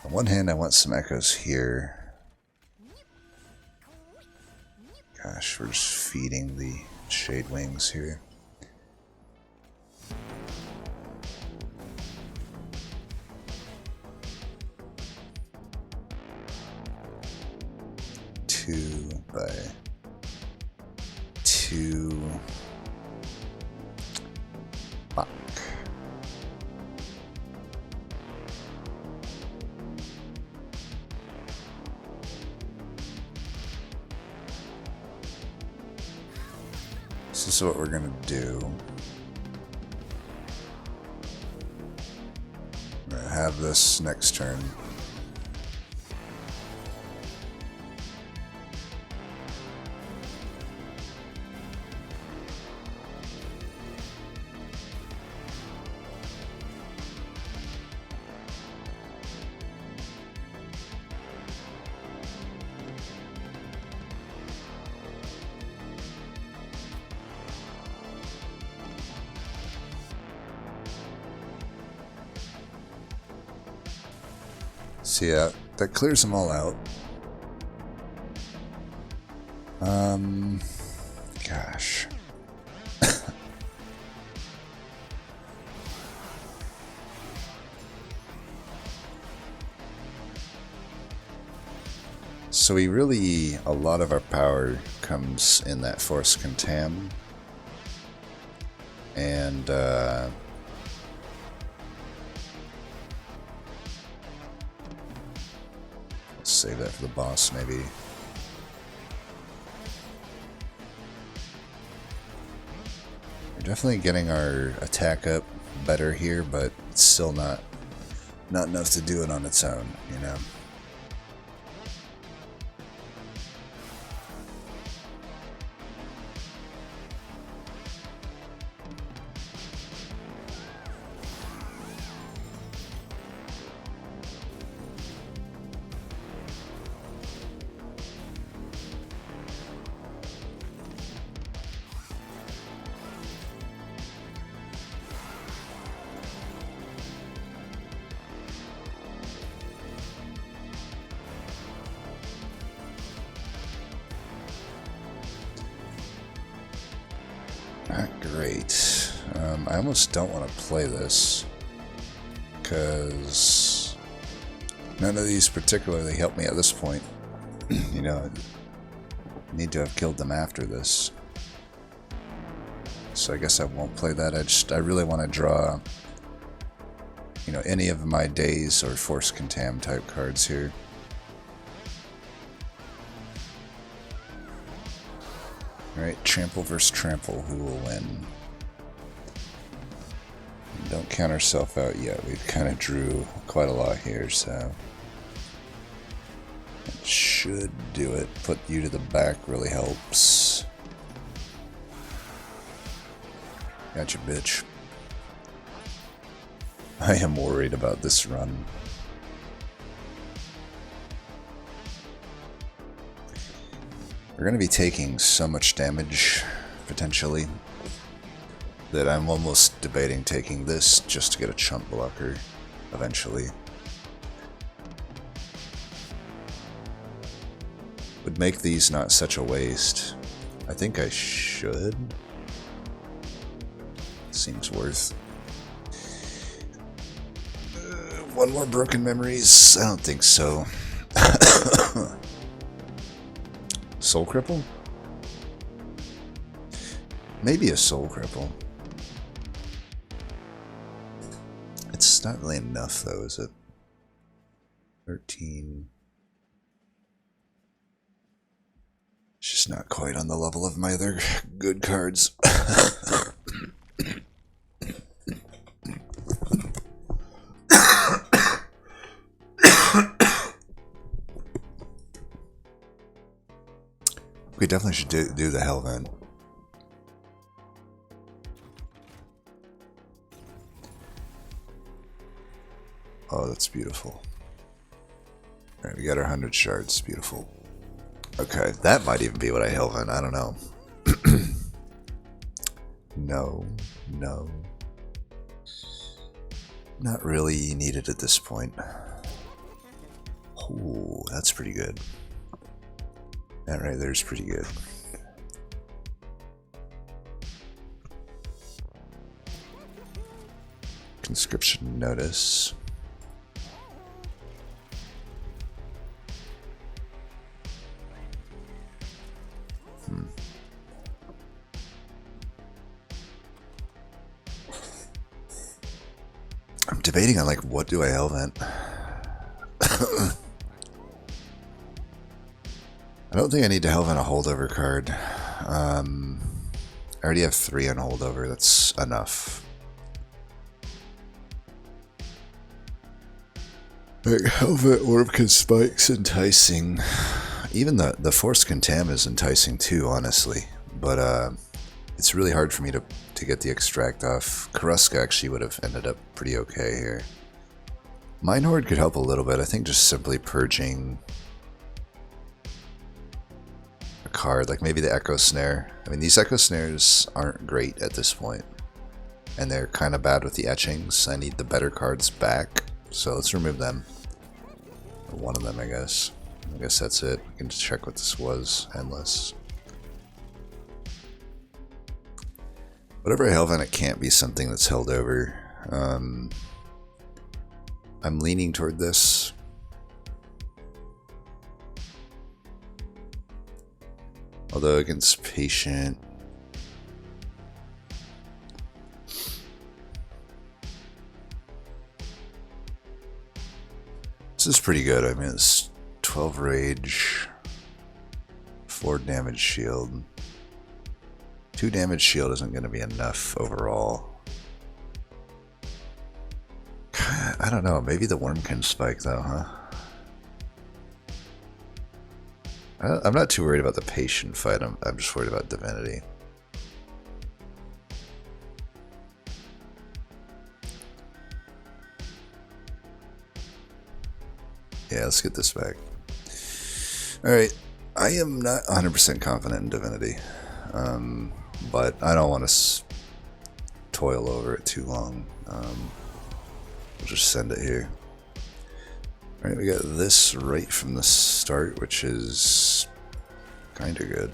On one hand, I want some echoes here. Gosh, we're just feeding the Shade Wings here. Two by 2. Fuck. This is what we're gonna do. We're gonna have this next turn. So yeah, that clears them all out. Gosh. So we really, a lot of our power comes in that force contam. And, let's save that for the boss, maybe. We're definitely getting our attack up better here, but it's still not enough to do it on its own, you know? Not great. I almost don't want to play this because none of these particularly help me at this point. You know, I need to have killed them after this. So I guess I won't play that. I really want to draw, you know, any of my days or force contam type cards here. Alright, trample versus trample, who will win? Don't count ourselves out yet, we've kind of drew quite a lot here, so it should do it. Put you to the back really helps. Gotcha, bitch. I am worried about this run. We're going to be taking so much damage, potentially, that I'm almost debating taking this just to get a chump blocker, eventually. Would make these not such a waste. I think I should. Seems worth. One more broken memories? I don't think so. Soul Cripple? Maybe a Soul Cripple. It's not really enough though, is it? 13. It's just not quite on the level of my other good cards. We definitely should do the Hell Vent. Oh, that's beautiful. Alright, we got our 100 shards. Beautiful. Okay, that might even be what I Hell Vent. I don't know. No. Not really needed at this point. Ooh, that's pretty good. That right there's pretty good. Conscription notice. I'm debating on like what do I Hell Vent? I don't think I need to Hell Vent a holdover card. I already have 3 on holdover. That's enough. Like, Helvet Orpkin Spike's enticing. Even the Force Contam is enticing too, honestly. But it's really hard for me to get the extract off. Karuska actually would have ended up pretty okay here. Mine Horde could help a little bit. I think just simply purging a card, like maybe the Echo Snare. I mean, these Echo Snares aren't great at this point, and they're kind of bad with the etchings. I need the better cards back, so let's remove them. Or one of them, I guess. I guess that's it. We can just check what this was. Endless. Whatever I held on, it can't be something that's held over. I'm leaning toward this. Although against Patient, this is pretty good. I mean, it's 12 rage, 4 damage shield. 2 damage shield isn't going to be enough overall. I don't know. Maybe the Wormkin Spike, though, huh? I'm not too worried about the Patient fight. I'm just worried about Divinity. Yeah, let's get this back. Alright. I am not 100% confident in Divinity. But I don't want to toil over it too long. We'll just send it here. Alright, we got this right from the start, which is kind of good.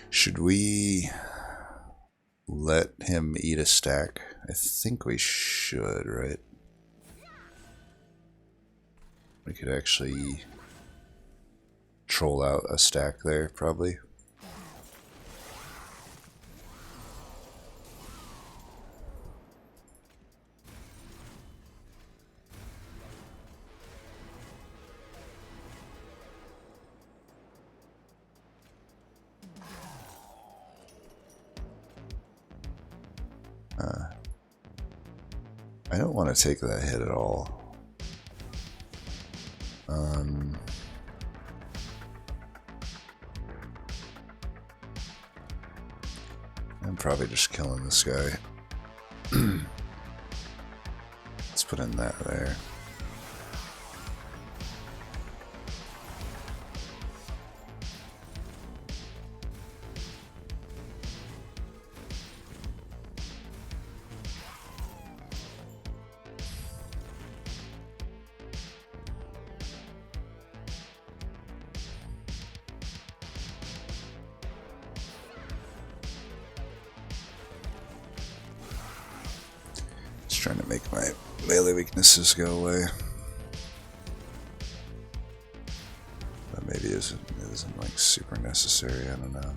Should we let him eat a stack? I think we should, right? We could actually troll out a stack there, probably. I don't want to take that hit at all. I'm probably just killing this guy. Let's put in that there. Trying to make my melee weaknesses go away, but maybe it isn't like super necessary. I don't know.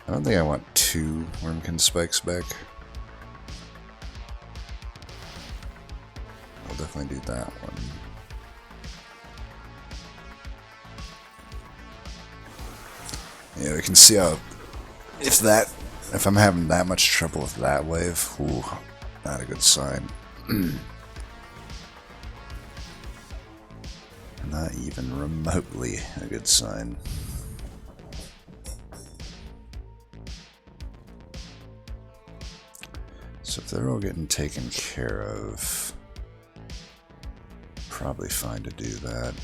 I don't think I want 2 Wormkin Spikes back. I'll definitely do that one. Yeah, we can see how if I'm having that much trouble with that wave, ooh, not a good sign. Not even remotely a good sign. So if they're all getting taken care of, probably fine to do that.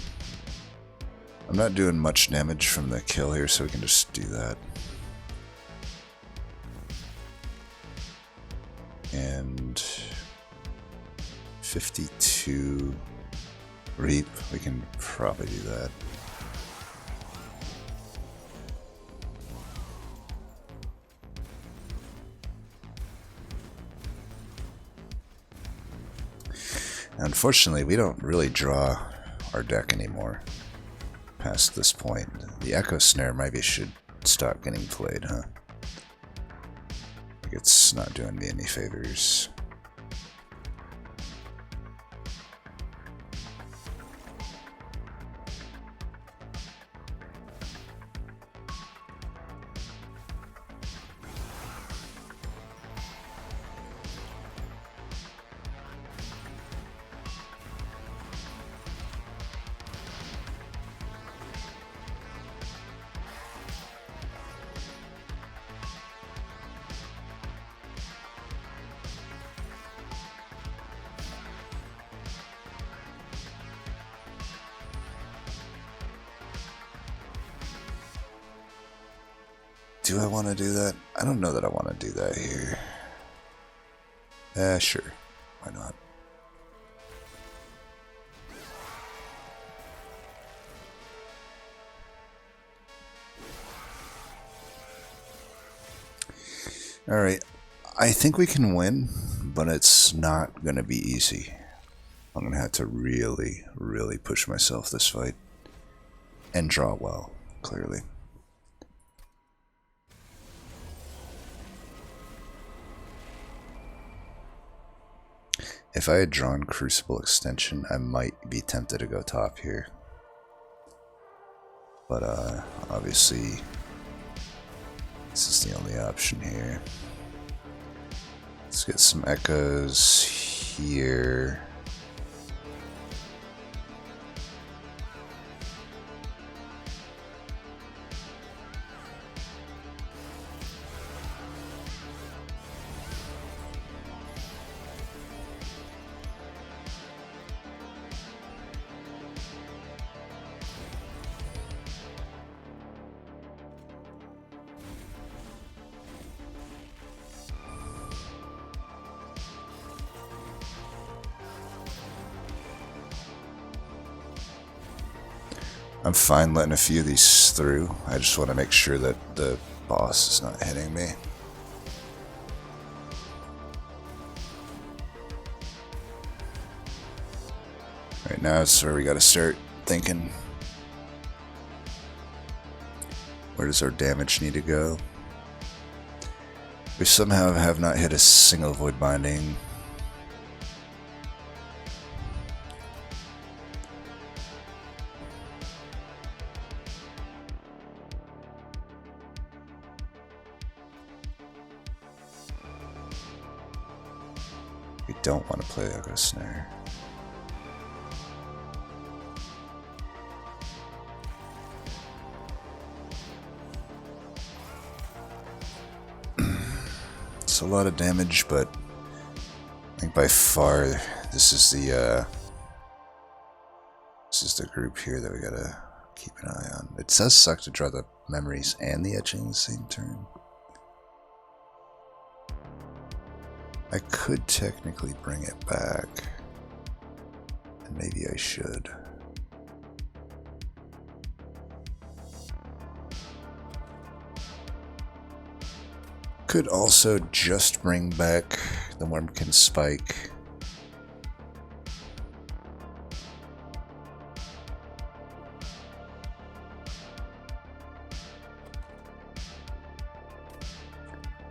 I'm not doing much damage from the kill here, so we can just do that. And 52 reap. We can probably do that. Unfortunately, we don't really draw our deck anymore past this point. The Echo Snare maybe should stop getting played, huh? Like it's not doing me any favors. Do I want to do that? I don't know that I want to do that here. Sure. Why not? Alright. I think we can win, but it's not going to be easy. I'm going to have to really, really push myself this fight. And draw well, clearly. If I had drawn Crucible Extension, I might be tempted to go top here. But obviously, this is the only option here. Let's get some echoes here. I'm fine letting a few of these through. I just want to make sure that the boss is not hitting me. Right now it's where we got to start thinking. Where does our damage need to go? We somehow have not hit a single Void Binding. We don't want to play Echo Snare. It's a lot of damage, but I think by far this is the group here that we gotta keep an eye on. It does suck to draw the memories and the etching the same turn. I could technically bring it back, and maybe I should. Could also just bring back the Wormkin Spike.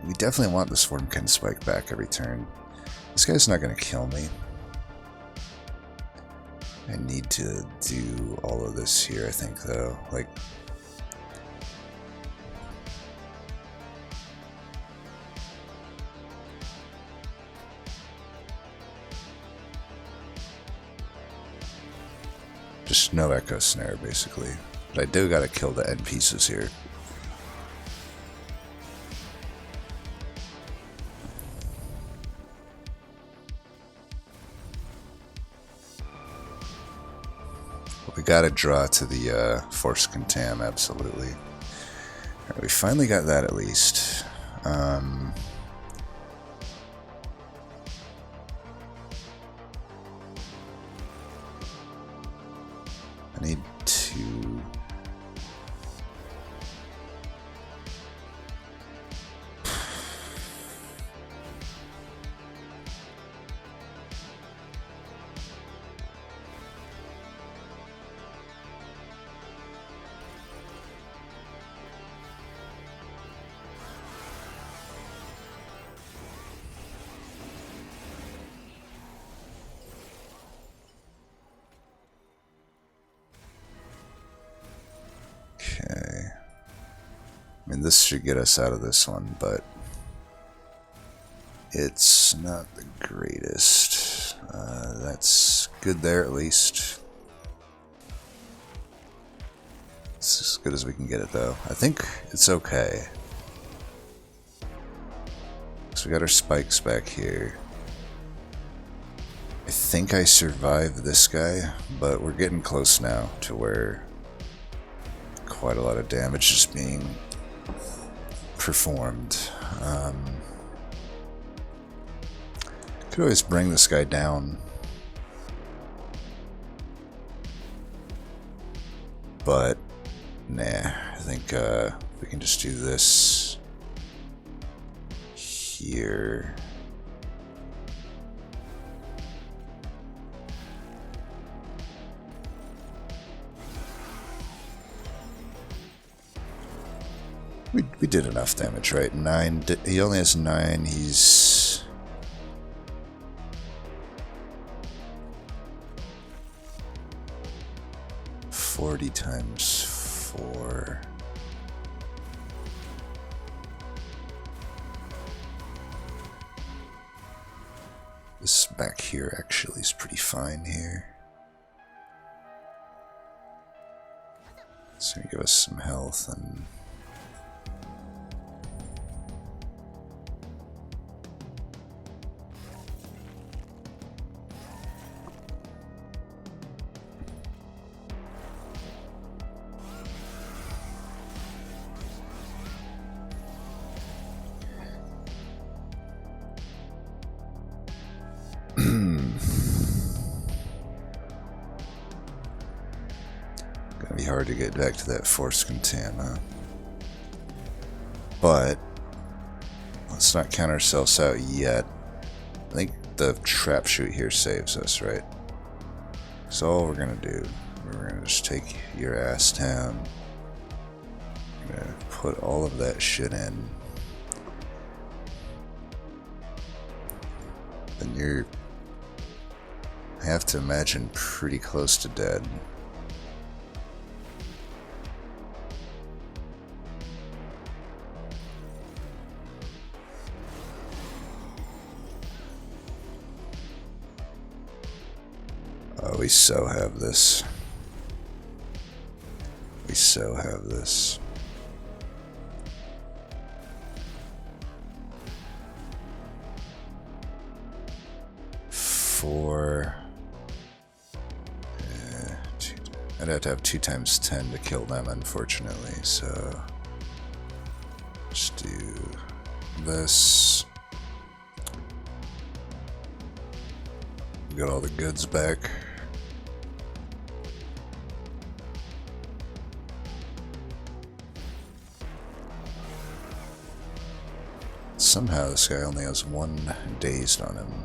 We definitely want this Wormkin Spike back every turn. This guy's not going to kill me. I need to do all of this here, I think, though. Like, just no Echo Snare, basically. But I do gotta kill the end pieces here. We gotta draw to the Force Contam, absolutely. Right, we finally got that at least. mean, this should get us out of this one, but it's not the greatest. That's good there, at least. It's as good as we can get it, though. I think it's okay. So we got our spikes back here. I think I survived this guy, but we're getting close now to where quite a lot of damage is being performed. Could always bring this guy down, but nah, I think we can just do this here. We did enough damage, right? 9. He only has 9. He's 40 times 4. This back here actually is pretty fine here. It's gonna give us some health and gonna be hard to get back to that force content, huh? But let's not count ourselves out yet. I think the trap shoot here saves us, right? So all we're gonna do, we're gonna just take your ass down. I'm gonna put all of that shit in. And you're, I have to imagine, pretty close to dead. Oh, we so have this. We so have this. I'd have to have 2 times 10 to kill them, unfortunately, so just do this. Got all the goods back. Somehow this guy only has 1 dazed on him.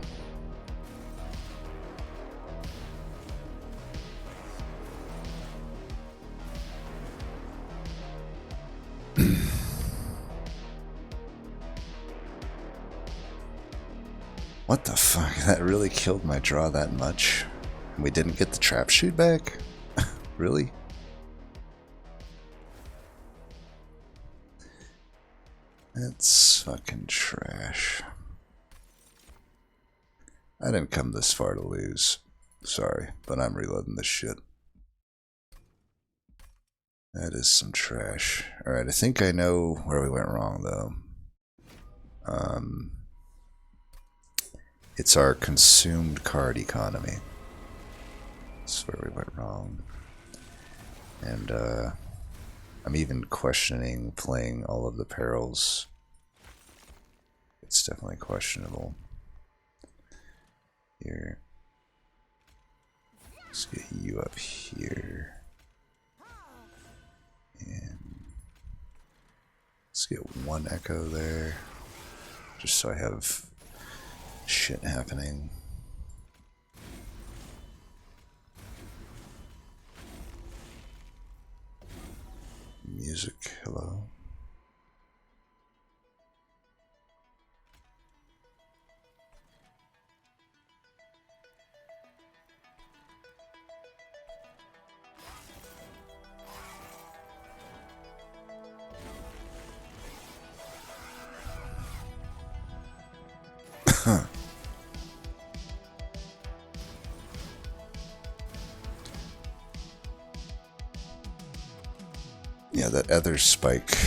What the fuck? That really killed my draw that much? We didn't get the trap shoot back? Really? That's fucking trash. I didn't come this far to lose. Sorry, but I'm reloading this shit. That is some trash. Alright, I think I know where we went wrong, though. It's our consumed card economy. That's where we went wrong. And, I'm even questioning playing all of the perils. It's definitely questionable. Here. Let's get you up here. And let's get 1 echo there. Just so I have shit happening. Music, hello. Huh. Yeah, that other spike,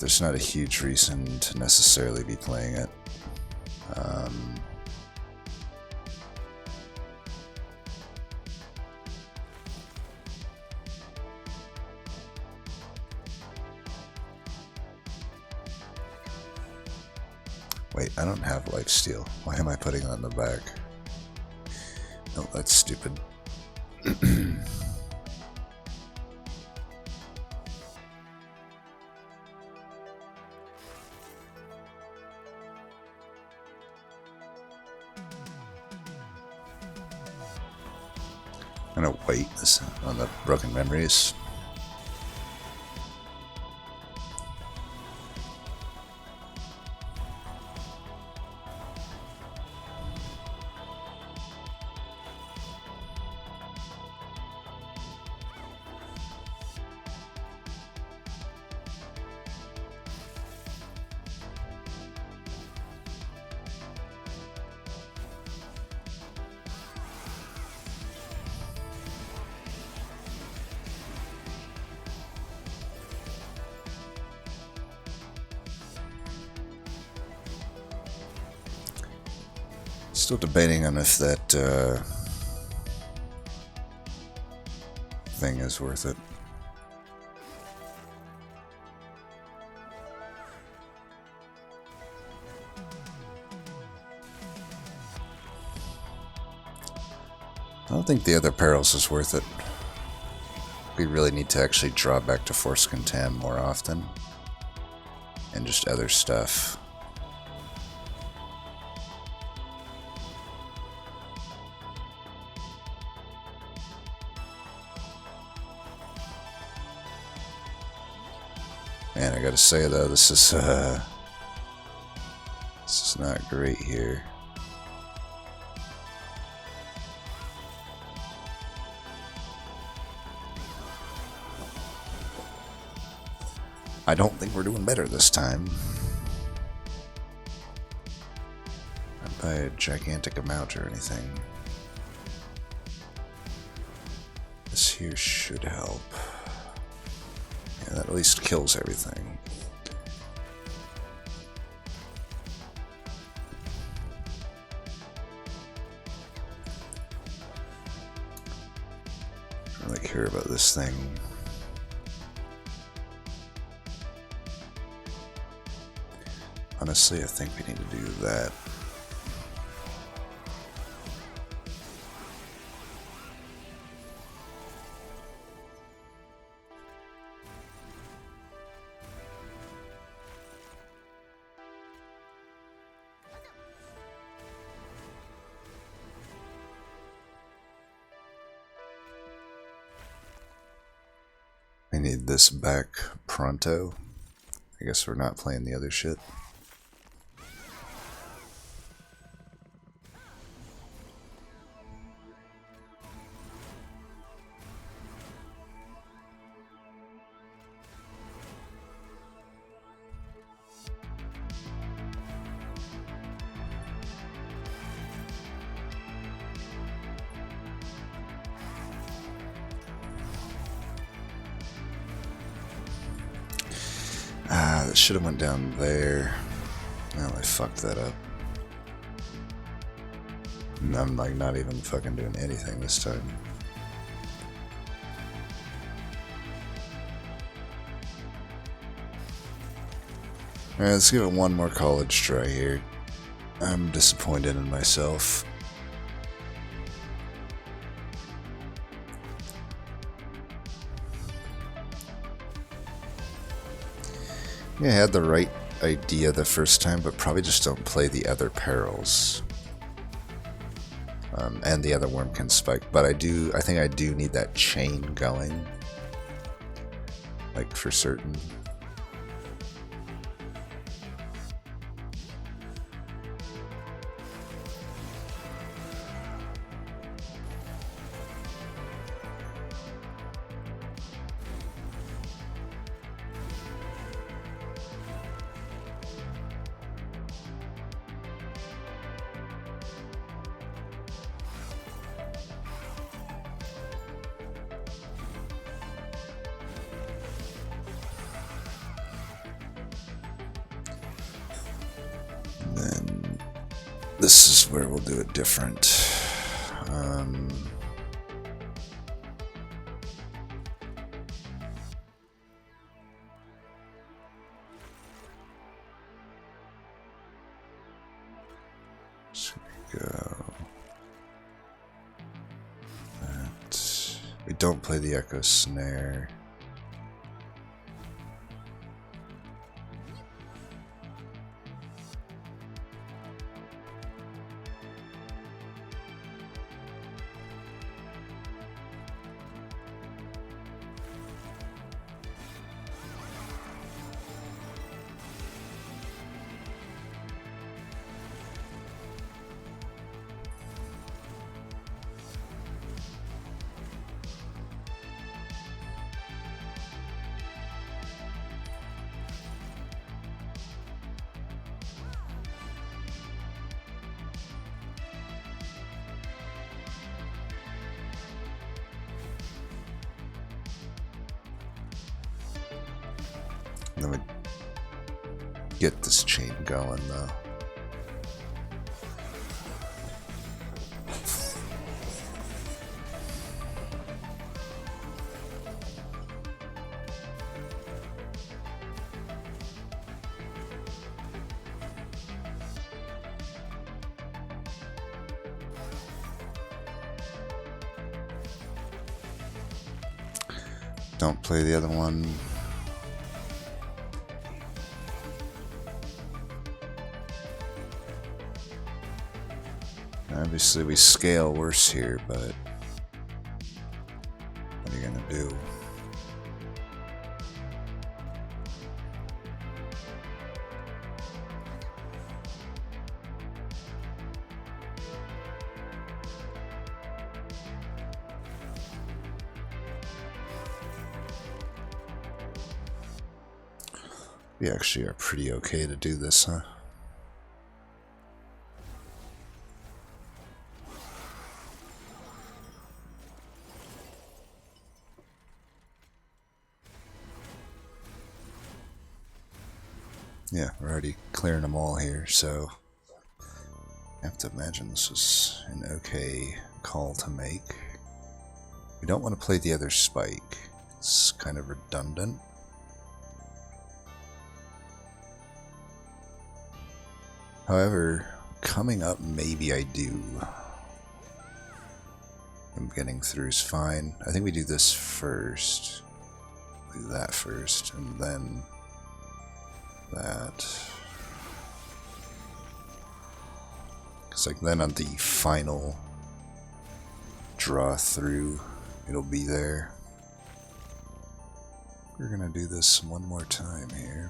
there's not a huge reason to necessarily be playing it. Wait, I don't have lifesteal. Why am I putting it on the back? No, that's stupid. I'm gonna wait on the broken memories. Still debating on if that thing is worth it. I don't think the other perils is worth it. We really need to actually draw back to Force Contam more often. And just other stuff. Man, I gotta say though, this is not great here. I don't think we're doing better this time. Not by a gigantic amount or anything. This here should help. Yeah, that at least kills everything. I don't really care about this thing. Honestly, I think we need to do that. I need this back pronto. I guess we're not playing the other shit. That should have went down there. Well, I fucked that up. And I'm like not even fucking doing anything this time. Alright, let's give it one more college try here. I'm disappointed in myself. Yeah, I had the right idea the first time, but probably just don't play the other perils. And the other Wormkin spike. But I think I do need that chain going. Like, for certain. This is where we'll do it different. So we go. That. We don't play the echo snare. Then we get this chain going though. Don't play the other one. Obviously we scale worse here, but what are you gonna do? We actually are pretty okay to do this, huh? Yeah, we're already clearing them all here, so I have to imagine this was an okay call to make. We don't want to play the other spike. It's kind of redundant. However, coming up, maybe I do. I'm getting through is fine. I think we do this first. Do that first, and then that. Because like then on the final draw through, it'll be there. We're gonna do this one more time here.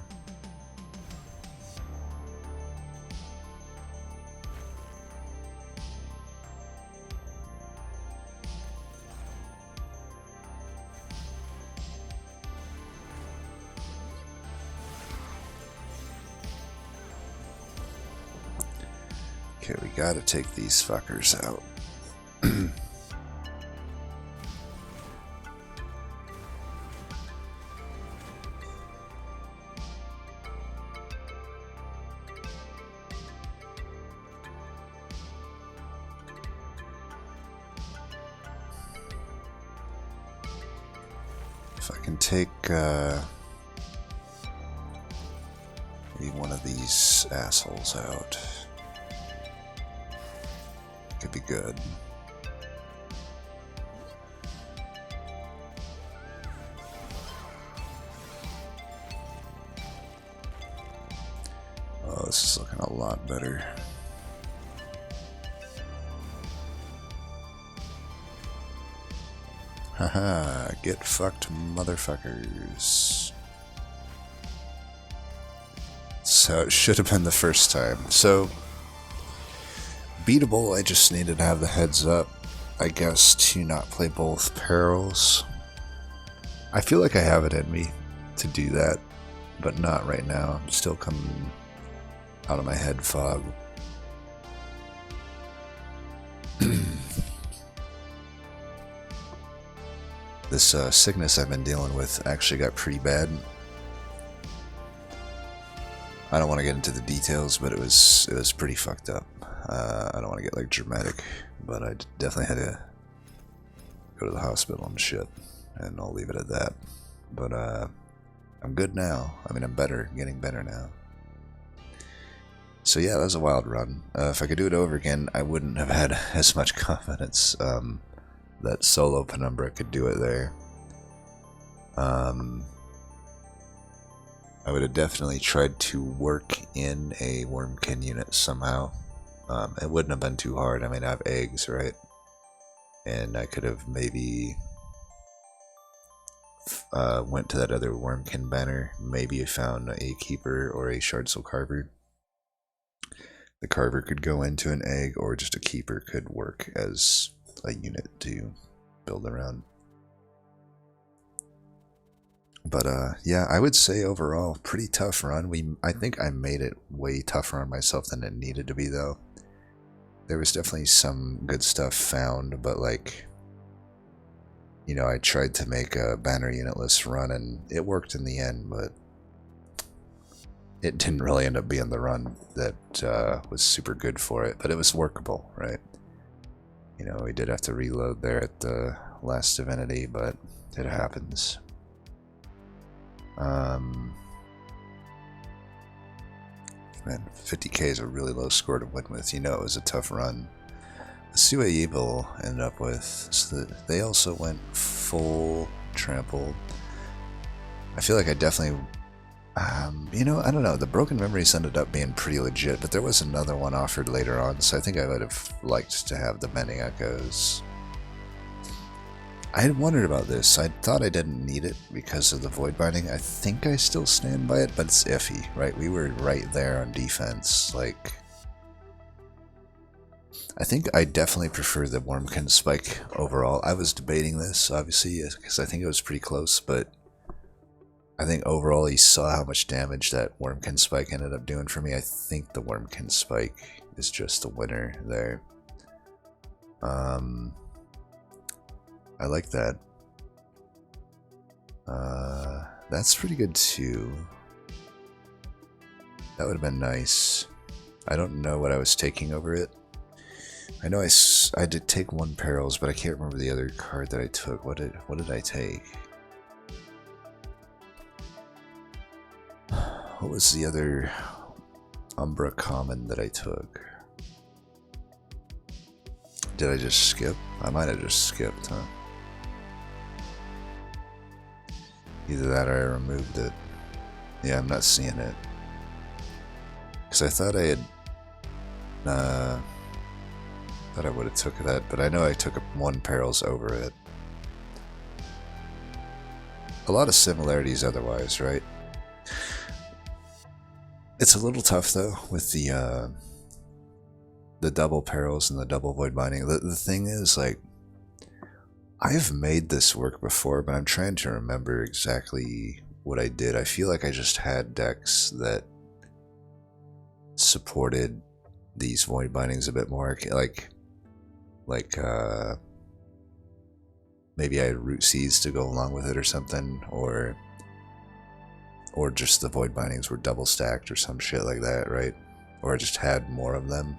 Okay, we gotta take these fuckers out. If I can take maybe one of these assholes out. Could be good. Oh, this is looking a lot better. Haha, get fucked, motherfuckers. So it should have been the first time. So beatable, I just needed to have the heads up, I guess, to not play both perils. I feel like I have it in me to do that, but not right now. I'm still coming out of my head fog. This sickness I've been dealing with actually got pretty bad. I don't want to get into the details, but it was pretty fucked up. I don't want to get like dramatic, but I definitely had to go to the hospital and shit, and I'll leave it at that. But I'm good now. I mean, I'm better, getting better now. So yeah, that was a wild run. If I could do it over again, I wouldn't have had as much confidence that solo Penumbra could do it there. I would have definitely tried to work in a Wormkin unit somehow. It wouldn't have been too hard. I mean, I have eggs, right? And I could have maybe went to that other Wormkin banner, maybe found a Keeper or a Shardsoul Carver. The Carver could go into an egg, or just a Keeper could work as a unit to build around. But yeah, I would say overall, pretty tough run. I think I made it way tougher on myself than it needed to be, though. There was definitely some good stuff found, but like, you know, I tried to make a banner unitless run, and it worked in the end, but it didn't really end up being the run that was super good for it, but it was workable, right? You know, we did have to reload there at the last Divinity, but it happens. Man, 50k is a really low score to win with. You know, it was a tough run. The Sue Evil ended up with, so they also went full trampled. I feel like I definitely, you know, I don't know. The Broken Memories ended up being pretty legit, but there was another one offered later on, so I think I would have liked to have the Many Echoes. I had wondered about this. I thought I didn't need it because of the Void Binding. I think I still stand by it, but it's iffy, right? We were right there on defense. Like, I think I definitely prefer the Wormkin Spike overall. I was debating this, obviously, because I think it was pretty close, but I think overall you saw how much damage that Wormkin Spike ended up doing for me. I think the Wormkin Spike is just the winner there. I like that. That's pretty good too. That would have been nice. I don't know what I was taking over it. I know I did take one Perils, but I can't remember the other card that I took. What did I take? What was the other Umbra common that I took? Did I just skip? I might have just skipped, huh? Either that or I removed it. Yeah, I'm not seeing it. Because I thought I had... thought I would have took that, but I know I took one Perils over it. A lot of similarities otherwise, right? It's a little tough, though, with the double Perils and the double Void Binding. The thing is, like, I've made this work before, but I'm trying to remember exactly what I did. I feel like I just had decks that supported these Void Bindings a bit more. Like maybe I had Root Seeds to go along with it or something, or just the Void Bindings were double stacked or some shit like that, right? Or I just had more of them.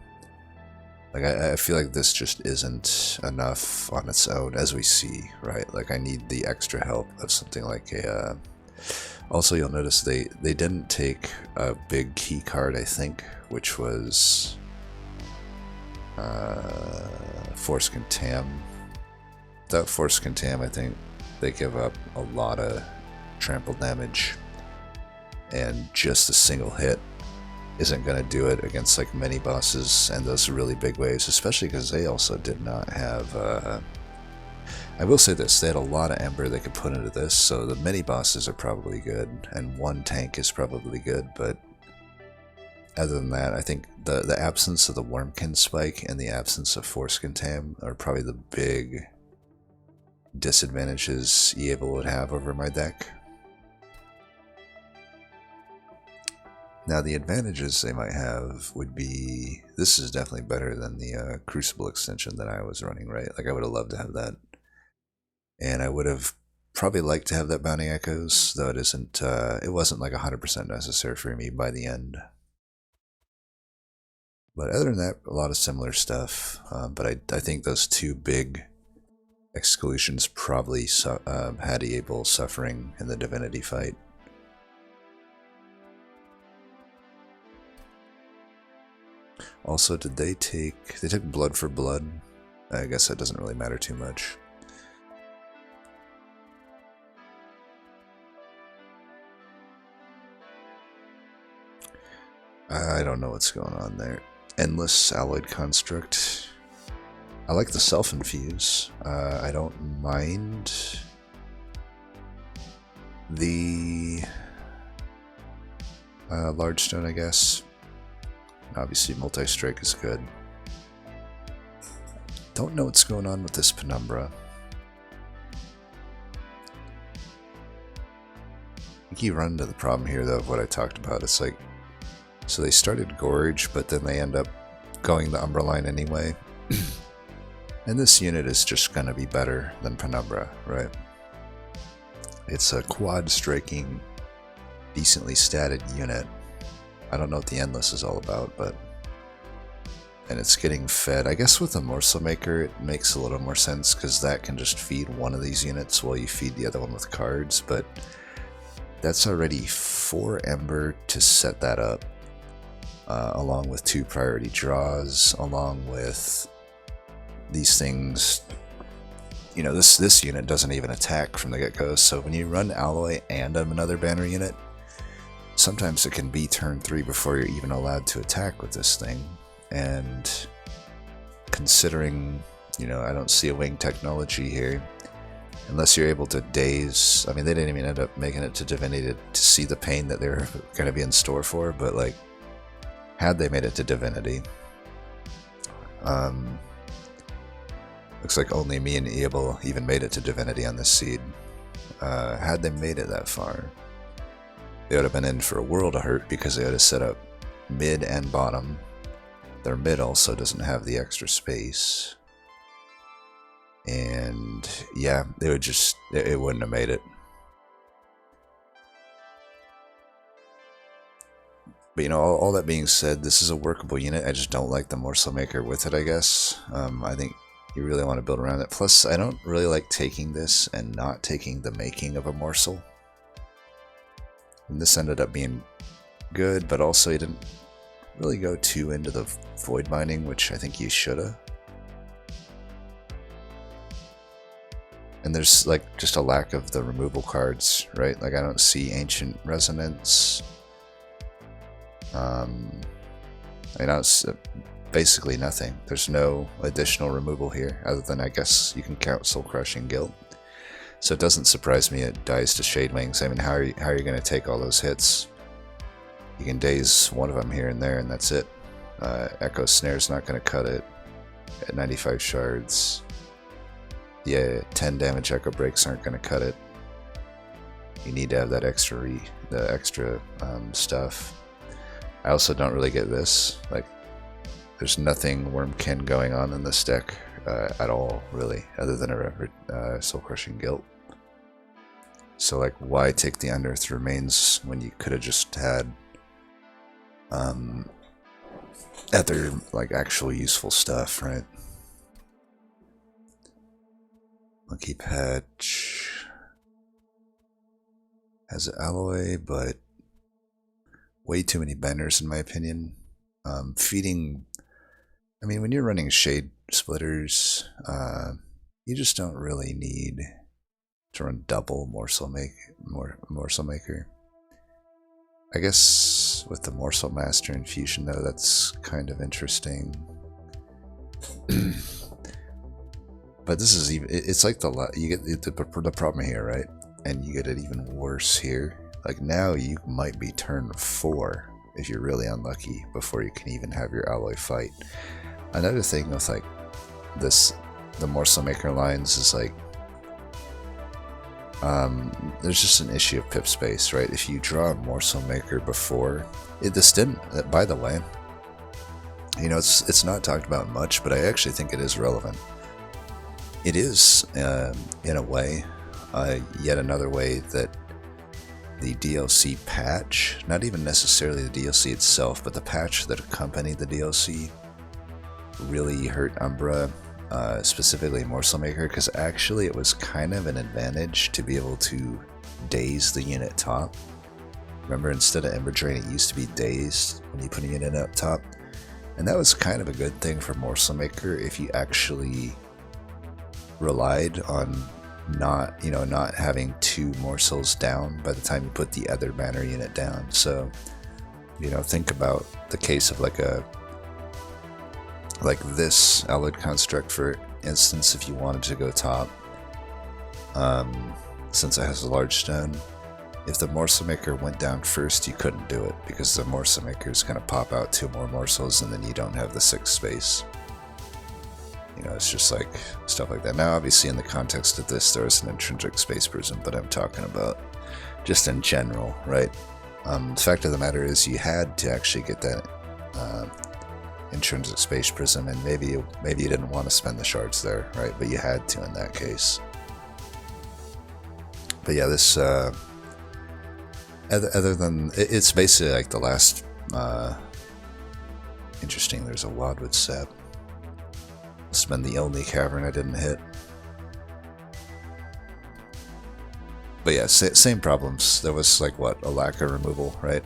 Like, I feel like this just isn't enough on its own, as we see, right? Like, I need the extra help of something like a... Also, you'll notice they didn't take a big key card, I think, which was... Force Contam. Without Force Contam, I think they give up a lot of trample damage. And just a single hit isn't going to do it against like many bosses and those really big waves, especially because they also did not have I will say this, they had a lot of Ember they could put into this, so the mini bosses are probably good and one tank is probably good, but other than that, I think the absence of the Wormkin Spike and the absence of Force Contam are probably the big disadvantages Evil would have over my deck. Now, the advantages they might have would be, this is definitely better than the Crucible extension that I was running, right? Like, I would have loved to have that. And I would have probably like to have that bounty echoes, though it isn't. It wasn't like 100% necessary for me by the end. But other than that, a lot of similar stuff. But I think those two big exclusions probably had Abel suffering in the divinity fight. Also, did they took blood for blood? I guess that doesn't really matter too much. I don't know what's going on there. Endless alloyed construct. I like the self-infuse. I don't mind the large stone, I guess. Obviously, multi-strike is good. Don't know what's going on with this Penumbra. I think you run into the problem here, though, of what I talked about. It's like, so they started Gorge, but then they end up going the Umbra line anyway. And this unit is just going to be better than Penumbra, right? It's a quad striking, decently statted unit. I don't know what the Endless is all about, but... And it's getting fed. I guess with the Morsel Maker, it makes a little more sense, because that can just feed one of these units while you feed the other one with cards, but that's already 4 Ember to set that up. Along with 2 priority draws, along with these things. You know, this unit doesn't even attack from the get-go, so when you run Alloy and another banner unit, sometimes it can be turn 3 before you're even allowed to attack with this thing. And considering, you know, I don't see a wing technology here, unless you're able to daze. I mean, they didn't even end up making it to Divinity to see the pain that they're going to be in store for, but like, had they made it to Divinity, looks like only me and Abel even made it to Divinity on this seed. Had they made it that far, they would have been in for a world of hurt, because they would have set up mid and bottom. Their mid also doesn't have the extra space. And yeah, they would just, it wouldn't have made it. But you know, all that being said, this is a workable unit. I just don't like the Morsel Maker with it, I guess. I think you really want to build around it. Plus, I don't really like taking this and not taking the making of a morsel. And this ended up being good, but also you didn't really go too into the void binding, which I think you shoulda. And there's like just a lack of the removal cards, right? Like I don't see Ancient Resonance. I mean, basically nothing. There's no additional removal here, other than I guess you can count Soul Crushing Guilt. So it doesn't surprise me it dies to Shade Wings. I mean, how are you going to take all those hits? You can daze one of them here and there, and that's it. Echo Snare's not going to cut it at 95 shards. Yeah, 10 damage Echo Breaks aren't going to cut it. You need to have that extra stuff. I also don't really get this. Like, there's nothing Wormkin going on in this deck at all, really, other than a Soul Crushing Guilt. So, like, why take the Unearthed Remains when you could have just had other, like, actual useful stuff, right? Monkey Patch has Alloy, but way too many banners in my opinion. Feeding, I mean, when you're running Shade Splitters, you just don't really need to run double Morsel Maker. I guess with the Morsel Master Infusion though, that's kind of interesting. But this is even, it's like you get the problem here, right? And you get it even worse here. Like now you might be turn 4 if you're really unlucky before you can even have your Alloy fight. Another thing with like this, the Morsel Maker lines is like, there's just an issue of pip space, right? If you draw a Morsel Maker before, this didn't, by the way, you know, it's not talked about much, but I actually think it is relevant. It is, in a way, yet another way that the DLC patch, not even necessarily the DLC itself, but the patch that accompanied the DLC really hurt Umbra, specifically Morsel Maker, because actually it was kind of an advantage to be able to daze the unit top. Remember, instead of Ember Drain, it used to be dazed when you put a unit up top. And that was kind of a good thing for Morsel Maker if you actually relied on not having 2 morsels down by the time you put the other banner unit down. So, think about the case of like this Alloyed Construct, for instance, if you wanted to go top, since it has a large stone. If the Morsel Maker went down first, you couldn't do it, because the Morsel Maker is going to pop out 2 more morsels and then you don't have the 6th space. It's just like stuff like that. Now, obviously, in the context of this, there is an intrinsic space prism, but I'm talking about just in general, right? The fact of the matter is you had to actually get that intrinsic space prism, and maybe you didn't want to spend the shards there, right? But you had to in that case. But yeah, this... Other than, it's basically like the last, interesting, there's a Wadwood Sap. This has been the only cavern I didn't hit. But yeah, same problems. There was like, what, a lack of removal, right?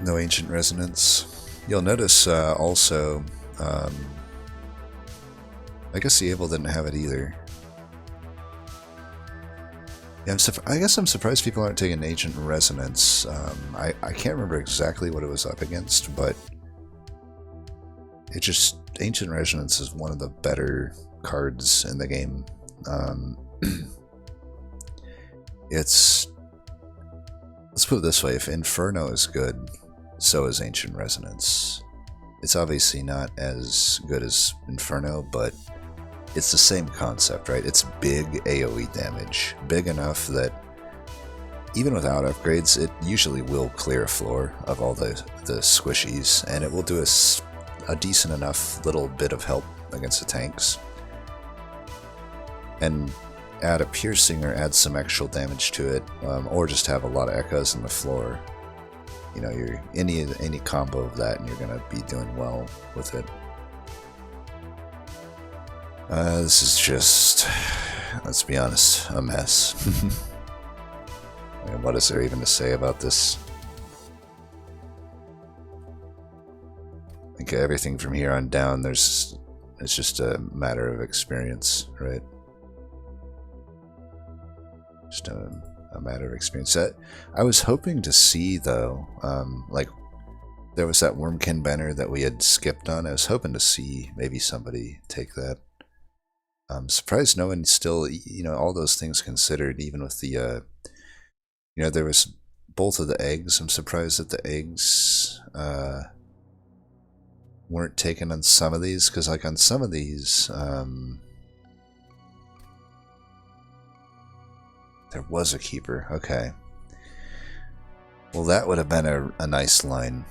No Ancient Resonance. You'll notice also, I guess the Able didn't have it either. Yeah, I guess I'm surprised people aren't taking Ancient Resonance. I can't remember exactly what it was up against, but Ancient Resonance is one of the better cards in the game. Let's put it this way, if Inferno is good, so is Ancient Resonance. It's obviously not as good as Inferno, but it's the same concept, right? It's big AoE damage. Big enough that even without upgrades, it usually will clear a floor of all the squishies, and it will do a decent enough little bit of help against the tanks. And add a piercing or add some actual damage to it, or just have a lot of echoes on the floor. You're any combo of that, and you're gonna be doing well with it. This is just, let's be honest, a mess. I mean, what is there even to say about this? I think everything from here on down, it's just a matter of experience, right? Just a matter of experience. I was hoping to see, though, like, there was that Wormkin banner that we had skipped on. I was hoping to see maybe somebody take that. I'm surprised no one still, all those things considered, even with the, there was both of the eggs. I'm surprised that the eggs weren't taken on some of these, because like on some of these, there was a keeper. Okay. Well, that would have been a nice line.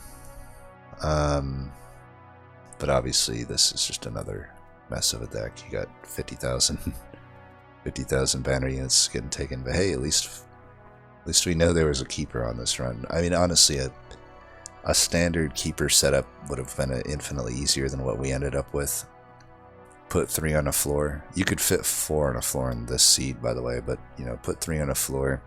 But obviously this is just another mess of a deck. You got 50,000 banner units getting taken, but hey, at least we know there was a keeper on this run. I mean, honestly, a standard keeper setup would have been infinitely easier than what we ended up with. Put 3 on a floor. You could fit 4 on a floor in this seed, by the way, but put 3 on a floor.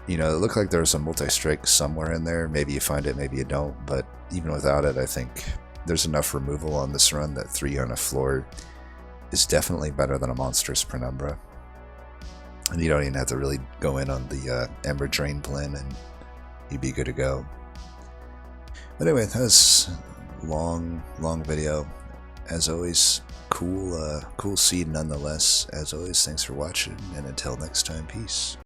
It looked like there was a multi-strike somewhere in there. Maybe you find it, maybe you don't, but even without it, I think there's enough removal on this run that 3 on a floor is definitely better than a monstrous Penumbra. And you don't even have to really go in on the Ember Drain plan, and you'd be good to go. But anyway, that was a long video. As always, cool seed nonetheless. As always, thanks for watching, and until next time, peace.